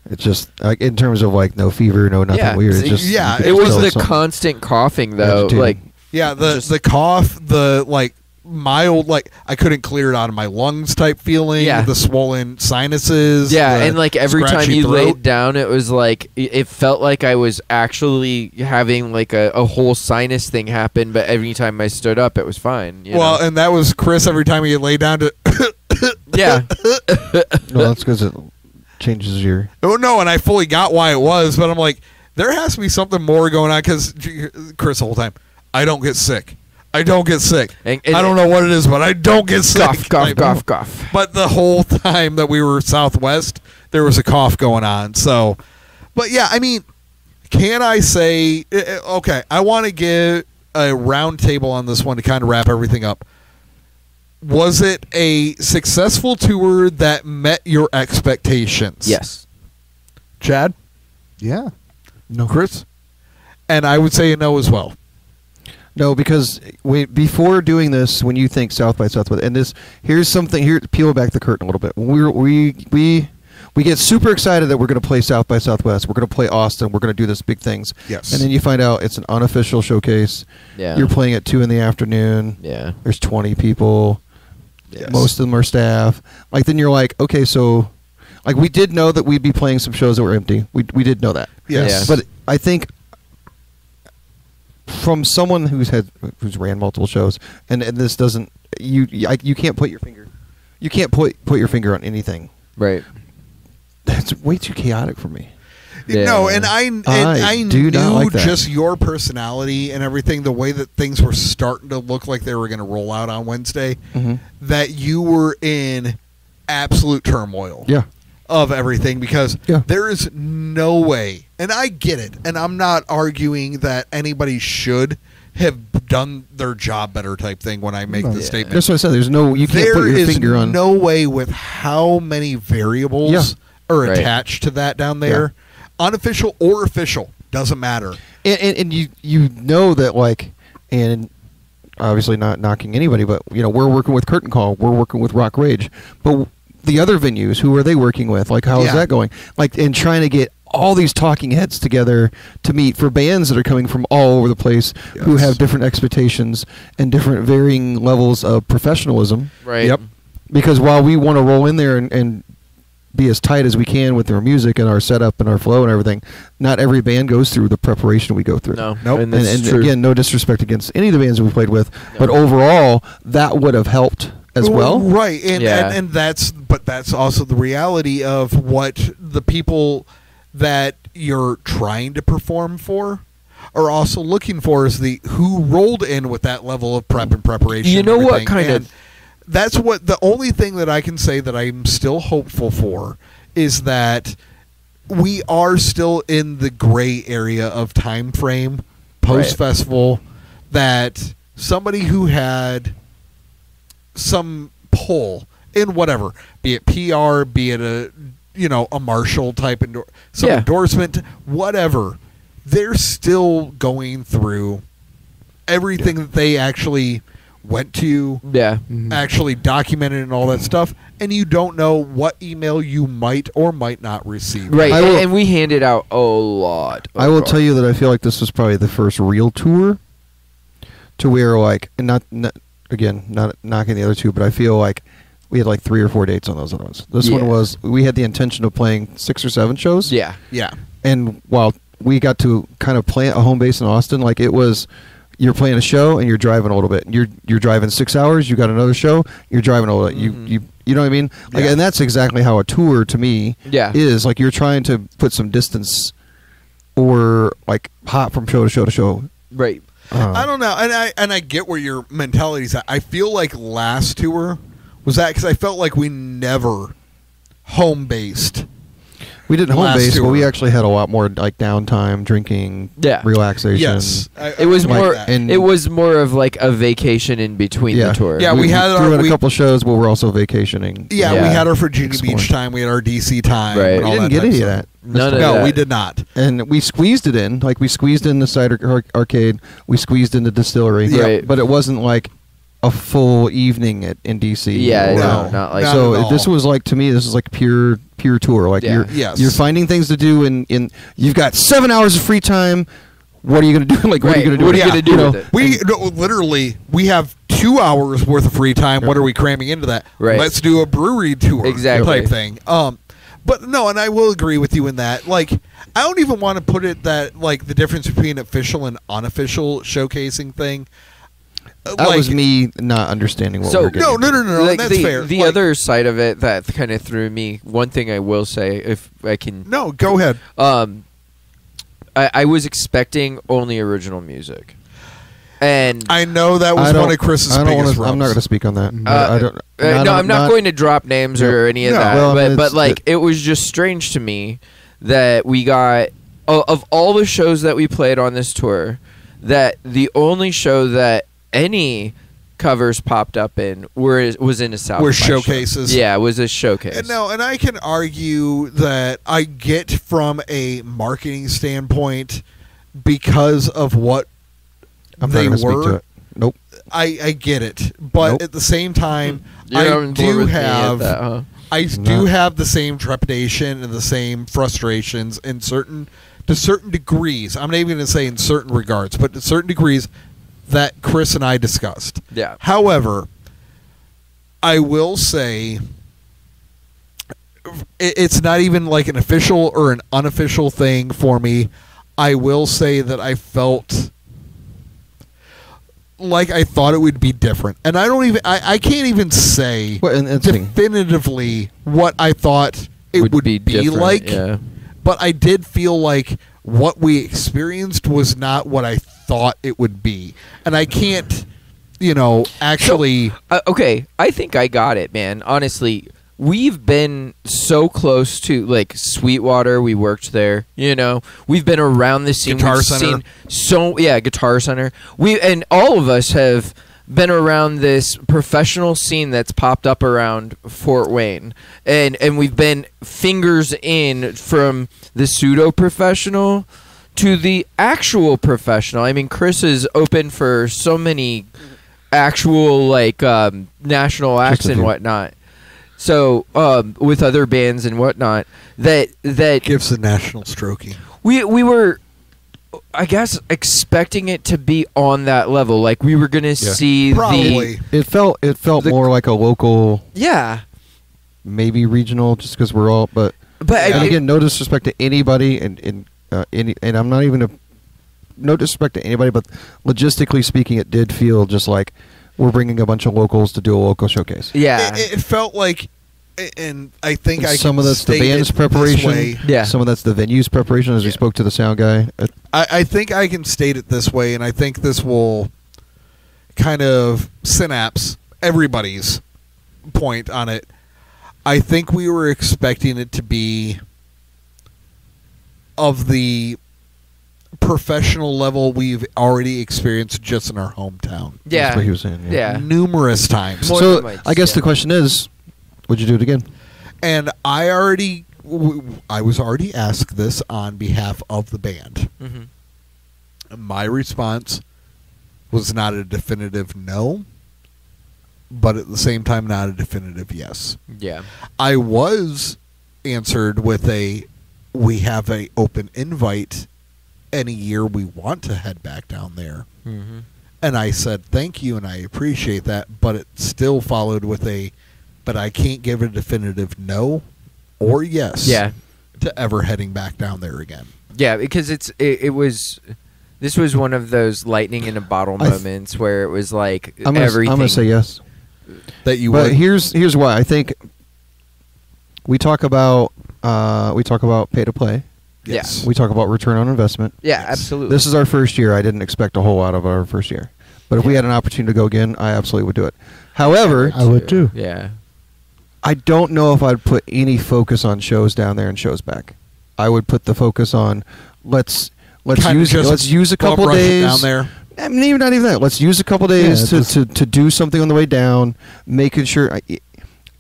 It's just like in terms of like no fever, no nothing Yeah, weird. so It's just yeah, you could It was tell the something. constant coughing, though. Agitating. Like, Yeah, Just- the cough, the like mild, like I couldn't clear it out of my lungs type feeling. Yeah. The swollen sinuses. yeah, the and like every time scratchy you throat. laid down, it was like it felt like I was actually having like a whole sinus thing happen. But every time I stood up, it was fine. You Well, know? and that was Chris every time he laid down to. yeah, No, that's because it changes your. Oh no, and I fully got why it was, but I'm like, there has to be something more going on because Chris the whole time, I don't get sick. I don't get sick. And I don't know what it is, but I don't get sick. cough, cough, Like, cough, cough. But the whole time that we were Southwest, there was a cough going on. So, But yeah, I mean, can I say, okay, I want to give a round table on this one to kind of wrap everything up. Was it a successful tour that met your expectations? Yes. Chad? Yeah. No. Chris? And I would say no as well. No, because before doing this, when you think South by Southwest, and here's something here, peel back the curtain a little bit. When we get super excited that we're going to play South by Southwest, we're going to play Austin, we're going to do this big things. Yes. And then you find out it's an unofficial showcase. Yeah. You're playing at 2 PM. Yeah. There's 20 people. Yes. Most of them are staff. Like, then you're like, okay, so, like, we did know that we'd be playing some shows that were empty. We did know that. Yes. Yeah. But I think from someone who's ran multiple shows, and this doesn't, you can't put your finger, you can't put your finger on anything. Right. That's way too chaotic for me. Yeah. No, and I do knew not like that. just your personality and everything, the way that things were starting to look like they were going to roll out on Wednesday, that you were in absolute turmoil. Yeah. Of everything, because Yeah. there is no way, and I get it, and I'm not arguing that anybody should have done their job better type thing when I make No. this Yeah. statement. That's what I said. There's no, you can't put There your is finger on. no way with how many variables Yeah. are Right. attached to that down there, unofficial or official, doesn't matter. And you know that, like, and obviously not knocking anybody, but, you know, we're working with Curtain Call, we're working with Rock Rage, but the other venues, who are they working with? Like, how is that going? Like, and trying to get all these talking heads together to meet for bands that are coming from all over the place, who Yes. have different expectations and different varying levels of professionalism. Right. Yep. Because while we want to roll in there and be as tight as we can with our music and our setup and our flow and everything, not every band goes through the preparation we go through. No. Nope. And, And, that's and true. again, no disrespect against any of the bands we played with, No. but overall, that would have helped as well. Right, and, Yeah. and that's also the reality of what the people that you're trying to perform for are also looking for, is the who rolled in with that level of prep and preparation. You and know what everything. kind And of- that's what the only thing that I can say that I'm still hopeful for is that we are still in the gray area of time frame post festival, that somebody who had some pull in whatever, be it PR, be it a Marshall type endorsement, whatever, they're still going through everything that they actually went to, Yeah. actually documented and all that stuff, and you don't know what email you might or might not receive. Right. I will- And we handed out a lot. I will tell you that I feel like this was probably the first real tour to where, like, and not again, not knocking the other two, but I feel like we had like 3 or 4 dates on those other ones. This one was, we had the intention of playing 6 or 7 shows. Yeah. Yeah. And while we got to kind of plant a home base in Austin, like, it was, you're playing a show and you're driving a little bit. You're driving 6 hours. You got another show. You're driving a little bit. You know what I mean? Like, Yeah. and that's exactly how a tour to me Yeah. is. Like, you're trying to put some distance, or like hop from show to show to show. Right. I don't know, and I get where your mentality's at. I feel like last tour was that because I felt like we never home based. We did home Last base, but we tour. actually had a lot more like downtime, drinking, Yeah. relaxation. Yes, It was I like more. that. and- It was more of like a vacation in between Yeah. the tour. Yeah, we had threw in we- a couple shows, but we're also vacationing. Yeah, we Yeah. had our Virginia Exploring. Beach time. We had our DC time. Right. and We all We didn't that get type any of stuff. that. None of No, that. we did not. And we squeezed it in. Like, we squeezed in the cider arcade. We squeezed in the distillery. Yeah. Right. But it wasn't like a full evening in DC. Yeah, or- no, not like Not so at all. this was like, to me, this is like pure tour. Like, Yeah. Yes. you're finding things to do, and you've got 7 hours of free time. What are you going to do? Like, what are you Right. going to do? What are you Yeah. gonna do You know, with it? We literally we have 2 hours worth of free time. What are we cramming into that? Right. Let's do a brewery tour, Exactly. type thing. But no, and I will agree with you in that. Like, I don't even want to put it that like the difference between official and unofficial showcasing thing. that was me not understanding what So- we were getting. No. Like That's the, fair. The Like- other side of it that kind of threw me. One thing I will say, if I can, No, go ahead. I was expecting only original music, and I know that I was don't- one of Chris's I don't biggest wanna, I'm not rubs. going to speak on that. Mhm. I don't. no, I'm not going to drop names or any of No. that. Well, I mean, but it's- like, it was just strange to me that we got of all the shows that we played on this tour, that the only show that any covers popped up in was in a South were by showcases. show. Yeah, it was a showcase. And I can argue that I get from a marketing standpoint because of what I'm they not gonna were. speak to it. Nope. I get it, but Nope. at the same time, You're I on board do with me at have that, huh? have the same trepidation and the same frustrations to certain degrees. I'm not even going to say in certain regards, but to certain degrees that Chris and I discussed. Yeah. However, I will say it's not even like an official or an unofficial thing for me. I will say that I felt like I thought it would be different. And I can't even say Well, and definitively what I thought it would be different, like. Yeah. But I did feel like what we experienced was not what I thought it would be. And I can't, actually... Okay, I think I got it, man. Honestly, we've been so close to, like, Sweetwater. We worked there, We've been around the scene. Guitar We've Center. Guitar Center. And all of us have been around this professional scene that's popped up around Fort Wayne. And we've been fingers in from the pseudo-professional to the actual professional. I mean, Chris is open for so many actual, like, national acts and whatnot. So, with other bands and whatnot, that gives the national stroking. We were, I guess, expecting it to be on that level. Like, we were gonna see Probably. It felt more like a local, maybe regional, just because we're all. But and again, no disrespect to anybody, and I'm not even no disrespect to anybody, but logistically speaking, it did feel just like we're bringing a bunch of locals to do a local showcase. Yeah, it felt like, and I think some of that's the band's preparation. Yeah, some of that's the venue's preparation. As we spoke to the sound guy, I think I can state it this way, and I think this will kind of synapse everybody's point on it. I think we were expecting it to be of the professional level we've already experienced just in our hometown. Yeah, that's what he was saying. Yeah. Numerous times. More So than once, I guess the question is, would you do it again? And I was already asked this on behalf of the band. Mm-hmm. My response was not a definitive no, but at the same time not a definitive yes. Yeah. I was answered with we have a open invite any year we want to head back down there. Mm-hmm. And I said thank you and I appreciate that, but it still followed with but I can't give a definitive no or yes to ever heading back down there again. Yeah, because this was one of those lightning in a bottle moments where it was like everything. I'm gonna say yes. That you But would. here's why. I think we talk about pay to play. Yes. We talk about return on investment. Yeah, Yes. absolutely. This is our first year. I didn't expect a whole lot of our first year. But if we had an opportunity to go again, I absolutely would do it. However, I would too. Yeah. I don't know if I'd put any focus on shows down there and shows back. I would put the focus on let's Kinda just use a couple bum rush it days down there. I mean, even not even that. Let's use a couple days Yeah, to do something on the way down, making sure.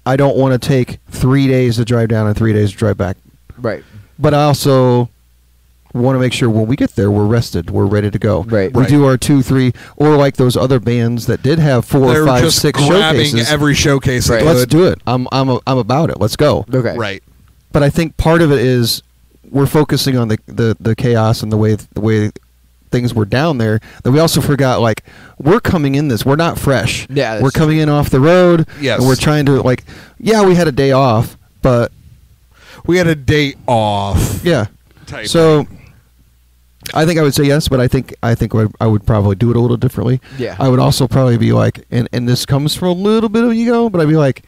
I don't want to take 3 days to drive down and 3 days to drive back. Right. But I also want to make sure when we get there, we're rested, we're ready to go. Right. We do our 2, 3, or like those other bands that did have 4, They're 5, just 6 grabbing showcases. every showcase. Right. They Let's could. do it. I'm about it. Let's go. Okay. Right. But I think part of it is we're focusing on the chaos and the way things were down there, that we also forgot, like, we're coming in this. We're not fresh. Yeah, that's we're coming in off the road. Yes. And we're trying to, like, we had a day off, but We had a day off. yeah. Type So I think I would say yes, but I think I would probably do it a little differently. Yeah. I would also probably be like, and this comes from a little bit of ego, but I'd be like,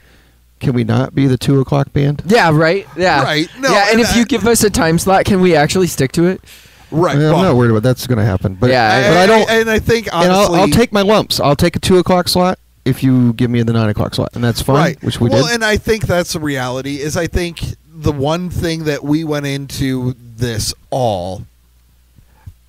can we not be the 2 o'clock band? Yeah, right? Yeah. Right. No, yeah, and and if you give us a time slot, can we actually stick to it? Right. I'm well, not worried about that's going to happen. But Yeah, but I don't. And I think And honestly, I'll take my lumps. I'll take a 2 o'clock slot if you give me the 9 o'clock slot, and that's fine. right. Which we well, did. and I think that's the reality. Is I think the one thing that we went into this all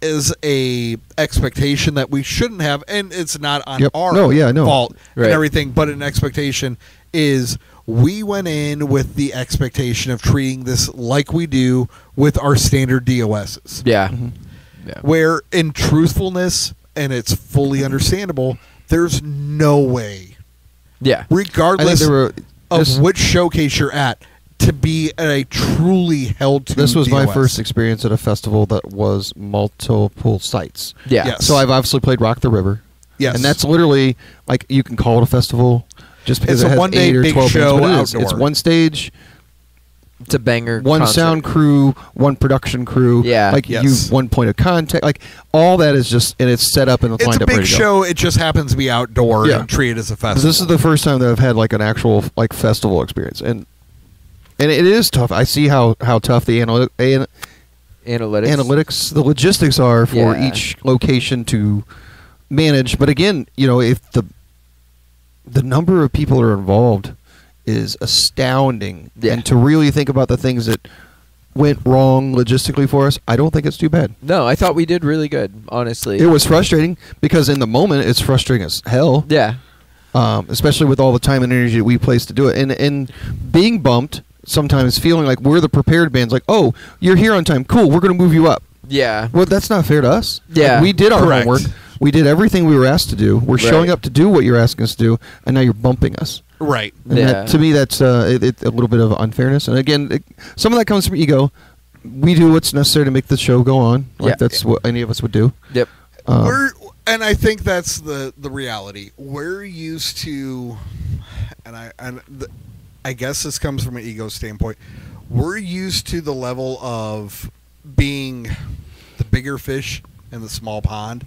is a expectation that we shouldn't have, and it's not on our fault and everything, but an expectation is we went in with the expectation of treating this like we do with our standard DOSs. Yeah. Where in truthfulness, and it's fully understandable, there's no way. Yeah. Regardless of which showcase you're at, to be at a truly held to This was DOS. my first experience at a festival that was multiple sites. Yeah. Yes. So I've obviously played Rock the River. Yes. And that's literally, like, you can call it a festival just because It's it a has one-day 8 or big 12 show bands, but it is. outdoor. It's one stage, It's a banger. one concert. sound crew, one production crew. Yeah. Like, Yes. you one point of contact. Like, all that is just, and it's set up and it's It's lined a up ready big to go. show. It just happens to be outdoor Yeah. and treated as a So festival. this is the first time that I've had, like, an actual, like, festival experience. And it is tough. I see how tough the Analytics. analytics, the logistics are for Yeah. each location to manage. But again, if the number of people that are involved is astounding, Yeah. and to really think about the things that went wrong logistically for us, I don't think it's too bad. No, I thought we did really good, honestly. It was frustrating because in the moment it's frustrating as hell. Yeah. Especially with all the time and energy that we placed to do it, and being bumped. Sometimes feeling like we're the prepared bands, like, oh, you're here on time, cool, we're going to move you up. Yeah. Well, that's not fair to us. Yeah. Like, we did our Correct. homework. We did everything we were asked to do. We're Right. showing up to do what you're asking us to do, and now you're bumping us. right. And Yeah. that, to me, that's a little bit of unfairness. And again, some of that comes from ego. We do what's necessary to make the show go on. Like, Yeah. that's what any of us would do. Yep. And I think that's the reality. We're used to, I guess this comes from an ego standpoint. We're used to the level of being the bigger fish in the small pond,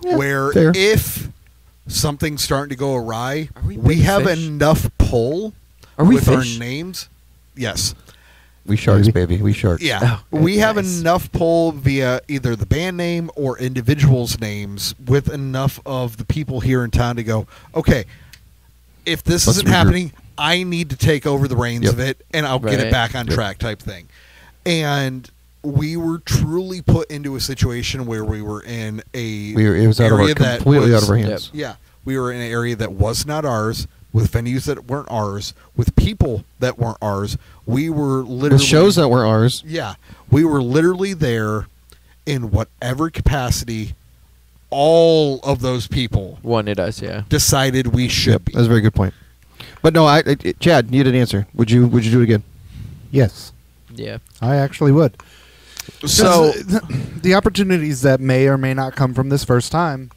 Yeah, where fair. if something's starting to go awry, Are we we big have fish? enough pull Are we with fish? our names. Yes. We sharks, baby. We sharks. Yeah, Oh, we have nice. enough pull via either the band name or individuals' names with enough of the people here in town to go, okay, if this Let's isn't regroup. happening, I need to take over the reins Yep. of it, and I'll get it Right. back on track type thing. And we were truly put into a situation where we were in It was out of our, area that completely was- out of our hands. Yeah, we were in an area that was not ours, with venues that weren't ours, with people that weren't ours. We were literally With shows that weren't ours. Yeah, we were literally there in whatever capacity all of those people Wanted us, yeah. decided we should be. That's a very good point. But no, Chad, you didn't answer. Would you do it again? Yes, Yeah. I actually would. So The opportunities that may or may not come from this first time,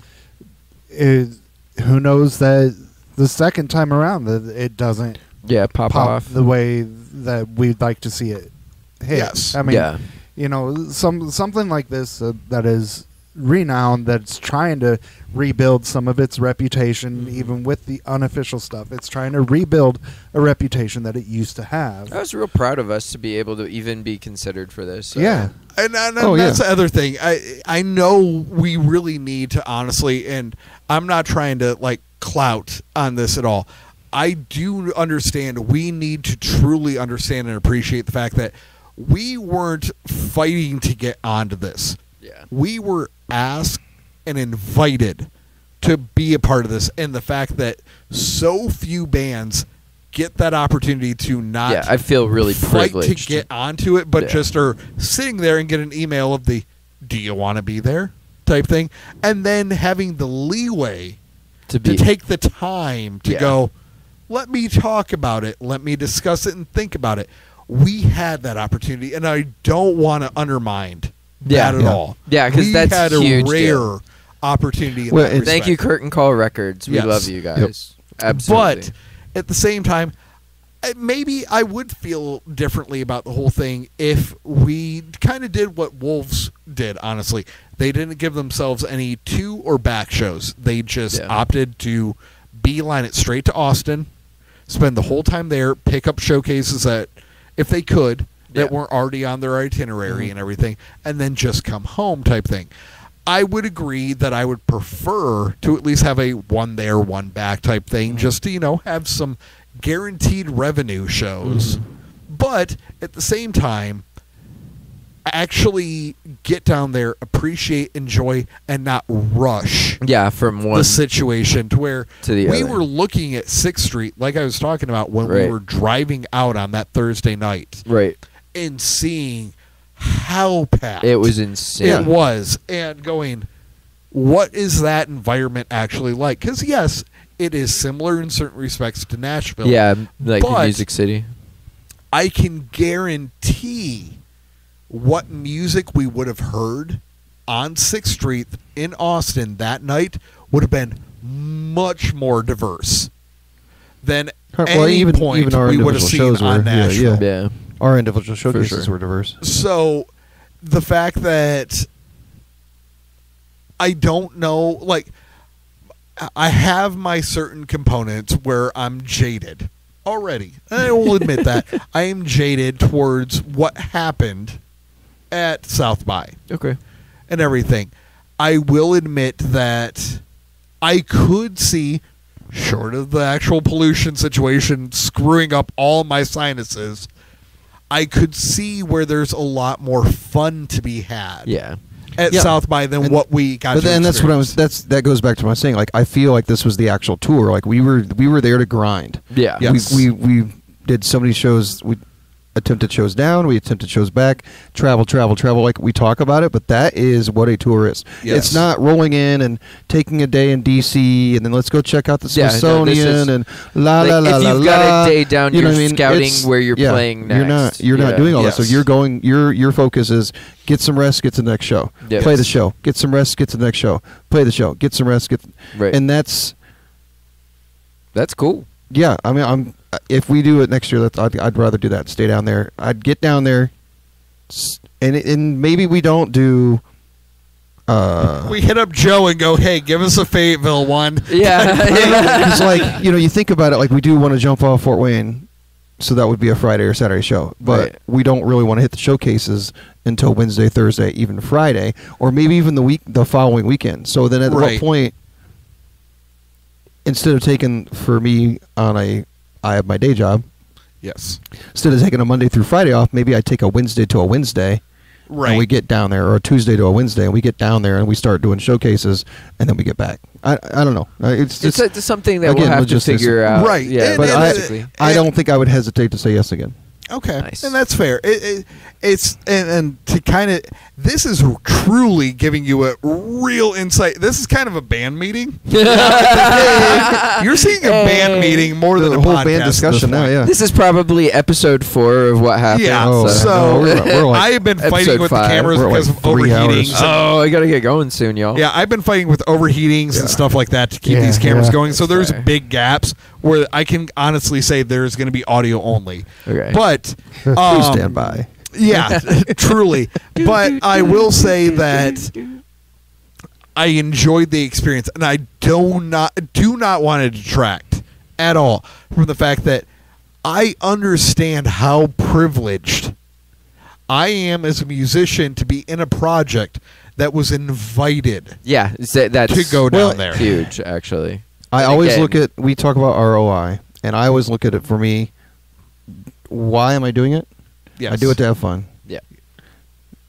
who knows that the second time around that it doesn't Yeah, pop pop off. the way that we'd like to see it hit. Yes. I mean, Yeah. something like this that is renowned, that's trying to rebuild some of its reputation, even with the unofficial stuff. It's trying to rebuild a reputation that it used to have. I was real proud of us to be able to even be considered for this. Yeah. And Oh, that's yeah. the other thing. I know we really need to honestly, and I'm not trying to like clout on this at all. I do understand we need to truly understand and appreciate the fact that we weren't fighting to get onto this. Yeah. We were asked and invited to be a part of this, and the fact that so few bands get that opportunity to not Yeah, I feel really fight privileged. to get onto it, but Yeah. just are sitting there and get an email of the "Do you want to be there?" type thing, and then having the leeway to to be take the time to Yeah. go, let me talk about it, let me discuss it and think about it. We had that opportunity, and I don't want to undermine Yeah. that at Yeah. all. Yeah, 'cause We that's had huge a rare deal. opportunity. In Well, that and Thank you, respect. Curtain Call Records. We Yes. love you guys. Absolutely. But at the same time, maybe I would feel differently about the whole thing if we kind of did what Wolves did, honestly. They didn't give themselves any to or back shows. They just Yeah. opted to beeline it straight to Austin, spend the whole time there, pick up showcases that, if they could, that Yeah. weren't already on their itinerary and everything, and then just come home type thing. I would agree that I would prefer to at least have a one there, one back type thing, just to, have some guaranteed revenue shows. But at the same time, actually get down there, appreciate, enjoy, and not rush from one the situation to where to the we other. were looking at 6th Street, like I was talking about when we Right. were driving out on that Thursday night Right. and seeing how packed It was insane. it was, and going, what is that environment actually like? Because yes, it is similar in certain respects to Nashville. Yeah, like But- Music City. I can guarantee what music we would have heard on 6th Street in Austin that night would have been much more diverse than any even point our we would have individual seen shows were. on Nashville. Yeah. Our individual showcases sure. were diverse. So the fact that I don't know, like, I have my certain components where I'm jaded already. I will admit that. I am jaded towards what happened at South by Okay. and everything. I will admit that I could see, short of the actual pollution situation screwing up all my sinuses, I could see where there's a lot more fun to be had Yeah. at Yeah. South by than And- what we got. But to then that's what I experience. was. That goes back to my saying. Like I feel like this was the actual tour. Like we were there to grind. Yeah. Yes. We did so many shows. We attempted shows down. We attempted shows back. Travel. Like we talk about it, but that is what a tour is. Yes. It's not rolling in and taking a day in DC and then let's go check out the Yeah, no, this Smithsonian is- and la Like, la la if la you've la. got a day down, You know you're what I mean? scouting It's- where you're yeah, playing You're next. not Yeah. doing all that. So Yes. you're going. Your focus is get some rest, get to the next show. Yes. Play the show. Get some rest, get to the next show. Play the show. Get some rest, get. Right. And that's That's cool. yeah. I mean, if we do it next year, I'd rather do that. Stay down there. I'd get down there, and maybe we don't do. we hit up Joe and go, "Hey, give us a Fayetteville one." Yeah. It's like you think about it. Like we do want to jump off Fort Wayne, so that would be a Friday or Saturday show. But Right. we don't really want to hit the showcases until Wednesday, Thursday, even Friday, or maybe even the following weekend. So then at Right. what point, instead of taking for me I have my day job. Yes, Instead of taking a Monday through Friday off, maybe I take a Wednesday to a Wednesday, right. and we get down there, or a Tuesday to a Wednesday, and we get down there and we start doing showcases, and then we get back. I don't know. It's It's just something that again, we'll have to logistics. figure out. Right. Yeah. And- but and- basically. I don't think I would hesitate to say yes again. Okay, Nice. and that's fair. It's and to kind of this is truly giving you a real insight. This is kind of a band meeting. You're seeing a band Hey. meeting more than The a whole podcast band at this discussion now, point. yeah. This is probably episode 4 of what happened. Yeah. Oh, so no, we're like I have been fighting episode with 5. the cameras We're because like of 3 overheating. hours. Oh, I gotta get going soon, y'all. Yeah, I've been fighting with overheatings and stuff like that to keep Yeah, these cameras yeah. going. So there's Fair. big gaps where I can honestly say there's going to be audio only. Okay. But Please stand by. yeah, truly. But I will say that I enjoyed the experience, and I do not want to detract at all from the fact that I understand how privileged I am as a musician to be in a project that was invited Yeah, that's to go down there. huge, actually. I And always again- look at, we talk about ROI, and I always look at it for me, why am I doing it? Yes. I do it to have fun. Yeah.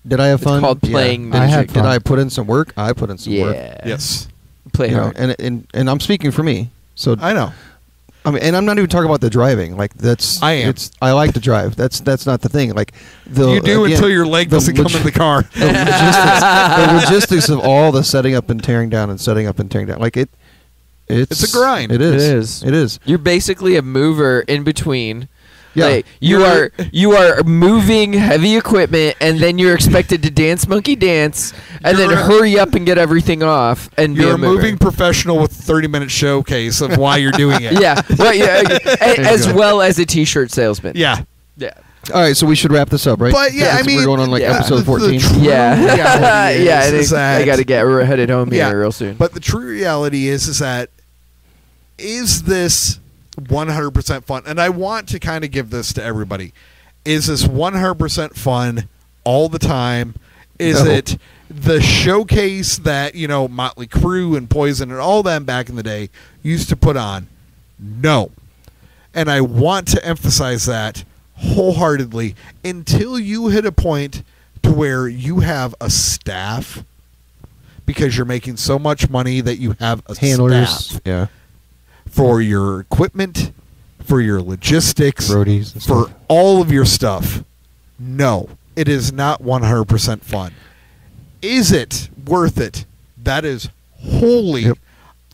Did I have It's fun? called Yeah. playing I had music. fun. Did I put in some work? I put in some work. Yeah. Yes, Play You know, hard. and I'm speaking for me. So I know. I mean, and I'm not even talking about the driving. Like that's I am. I like to drive. That's not the thing. Like You do until your leg doesn't come in the car. the logistics of all the setting up and tearing down and setting up and tearing down. Like it's a grind. It is. It is. It is. You're basically a mover in between. Yeah. Like, you are moving heavy equipment, and then you're expected to dance monkey dance, and then You're a- hurry up and get everything off and be You're a a mover. moving professional with a 30-minute showcase of why you're doing it. Yeah, well, yeah, as go. well as a T-shirt salesman. Yeah. Yeah. All right, so we should wrap this up, right? But, yeah, I Because mean, we're going on like yeah. episode The 14. true Yeah, reality yeah. is that- I got to get headed home here Yeah, real soon. But the true reality is that is this 100% fun? And I want to kind of give this to everybody. Is this 100% fun all the time? Is No. it the showcase that, Motley Crue and Poison and all them back in the day used to put on? No. And I want to emphasize that wholeheartedly until you hit a point to where you have a staff, because you're making so much money that you have a Handlers, staff yeah, for your equipment, for your logistics, roadies, and for stuff. all of your stuff. No, it is not 100% fun. Is it worth it? That is wholly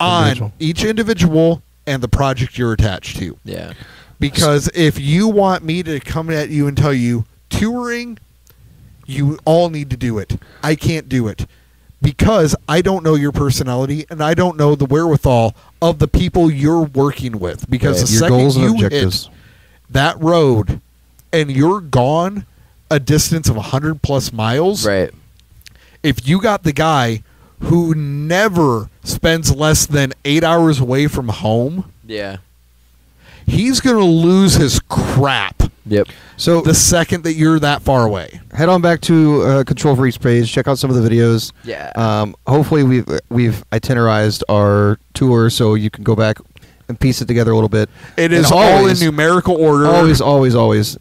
on Individual. each individual and the project you're attached to. Yeah. Because if you want me to come at you and tell you touring, you all need to do it. I can't do it because I don't know your personality and I don't know the wherewithal of the people you're working with. Because the Your second goals and you objectives. hit that road and you're gone a distance of 100 plus miles, Right. if you got the guy who never spends less than 8 hours away from home, Yeah. he's going to lose his crap Yep. So the second that you're that far away. head on back to Control Freaks page. Check out some of the videos. Yeah. Hopefully we've itinerized our tour so you can go back and piece it together a little bit. It And is all in numerical order. Always.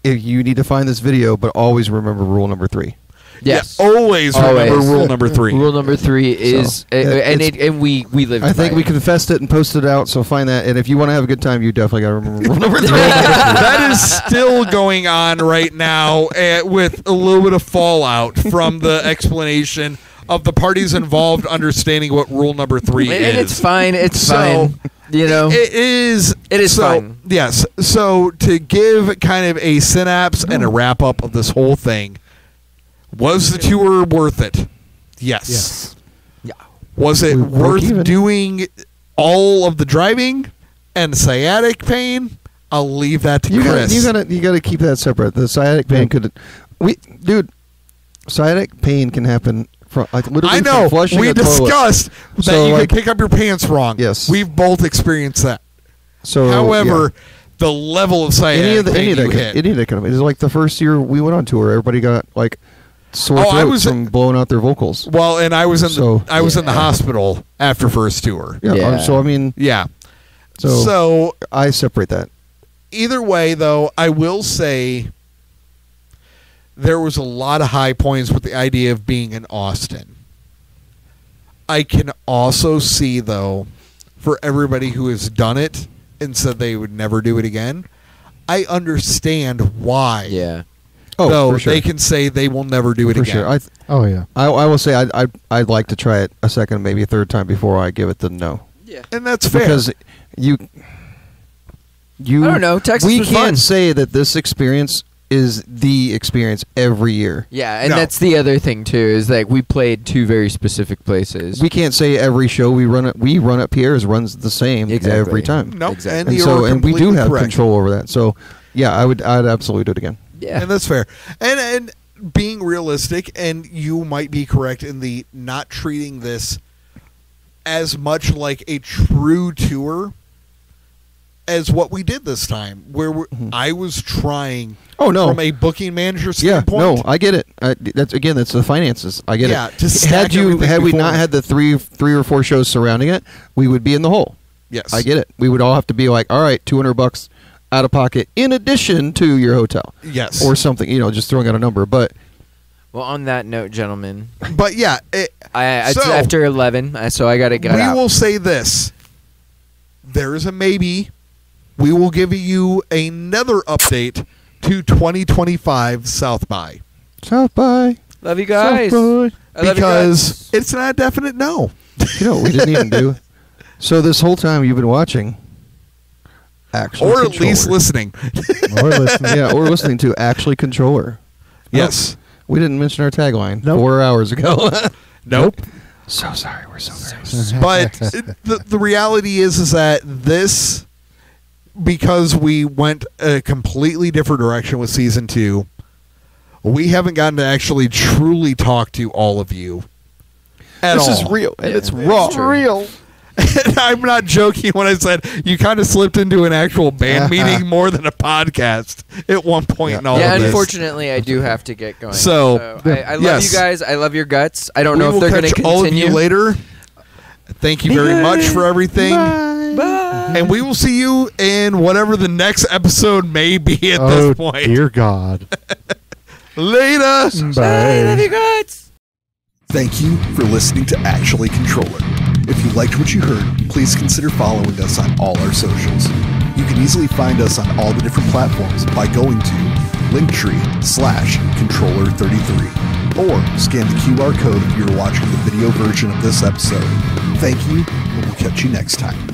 If you need to find this video, but always remember rule number 3. Yes. Yeah, always remember Always. rule number 3. Rule number 3 is, and we live. I think by we it. confessed it and posted it out, so find that. And if you want to have a good time, you definitely got to remember rule number 3. That is still going on right now with a little bit of fallout from the explanation of the parties involved understanding what rule number 3 is. And it's fine. It's So, fine. You know. It is. It is so, fine. Yes. So to give kind of a synapse and a wrap up of this whole thing, was the tour worth it? Yes. Yeah. Was it We broke worth even. doing all of the driving and sciatic pain? I'll leave that to Chris. You gotta keep that separate. The sciatic pain sciatic pain can happen from literally I know. from flushing We a toilet. discussed that So, you like- could pick up your pants wrong. Yes. We've both experienced that. So However, the level of sciatic any of pain you that hit. kind of it's like the first year we went on tour, everybody got like sore Oh, I throats was- from blowing out their vocals. Well, and I was in So- I was in the Yeah. hospital after first tour. Yeah. Yeah. So I mean, Yeah. so, So I separate that. either way, though, I will say there was a lot of high points with the idea of being in Austin. I can also see, though, for everybody who has done it and said they would never do it again, I understand why. Yeah. Oh, though for sure. they can say they will never do it For again. sure. Oh yeah. I will say I'd like to try it a second, maybe a third time before I give it the no. Yeah. And that's fair. Because you I don't know. Texas we was can't fun. say that this experience is the experience every year. Yeah, and No. that's the other thing too is like we played 2 very specific places. We can't say every show we run at Pierre's runs the same Exactly. every time. no, Exactly. And we do have correct. control over that. So yeah, I'd absolutely do it again. yeah. And that's fair. And being realistic, and you might be correct in the not treating this as much like a true tour as what we did this time, where I was trying Oh no. from a booking manager Yeah, standpoint. no, I get it. That's the finances. I get Yeah, it. to stack Had we everything not before. had the three or four shows surrounding it, we would be in the hole. Yes. I get it. We would all have to be like, all right, $200 out of pocket in addition to your hotel Yes. or something. Just throwing out a number. But Well, on that note, gentlemen, But yeah, it's So- after 11, so I got to get we out. will say this. There is a maybe. We will give you another update to 2025 South by. South by. Love you guys. South by. I love you Because guys. it's not a definite no. We didn't even do. So this whole time you've been watching. Actually, Or at least listening. Or listening. Yeah, or listening to Actually Controller. Yes. We didn't mention our tagline Nope. 4 hours ago. Nope. So sorry. We're so very sorry. But the reality is that this, because we went a completely different direction with season 2, we haven't gotten to actually truly talk to all of you at all. This is real, and Yeah, it's it's raw. true. Real. And I'm not joking when I said you kind of slipped into an actual band meeting more than a podcast at one point in all Yeah, of this. unfortunately, I do have to get going. So, I love yes. you guys. I love your guts. I don't We know will if they're going catch to all of you continue. later. Thank you very much for everything. Bye. Bye. And we will see you in whatever the next episode may be at this point. Dear God. Later. Bye. Love you guys. Thank you for listening to Actually Contrøller. If you liked what you heard, please consider following us on all our socials. You can easily find us on all the different platforms by going to linktree/Contrøller33 or scan the QR code if you're watching the video version of this episode. Thank you, and we'll catch you next time.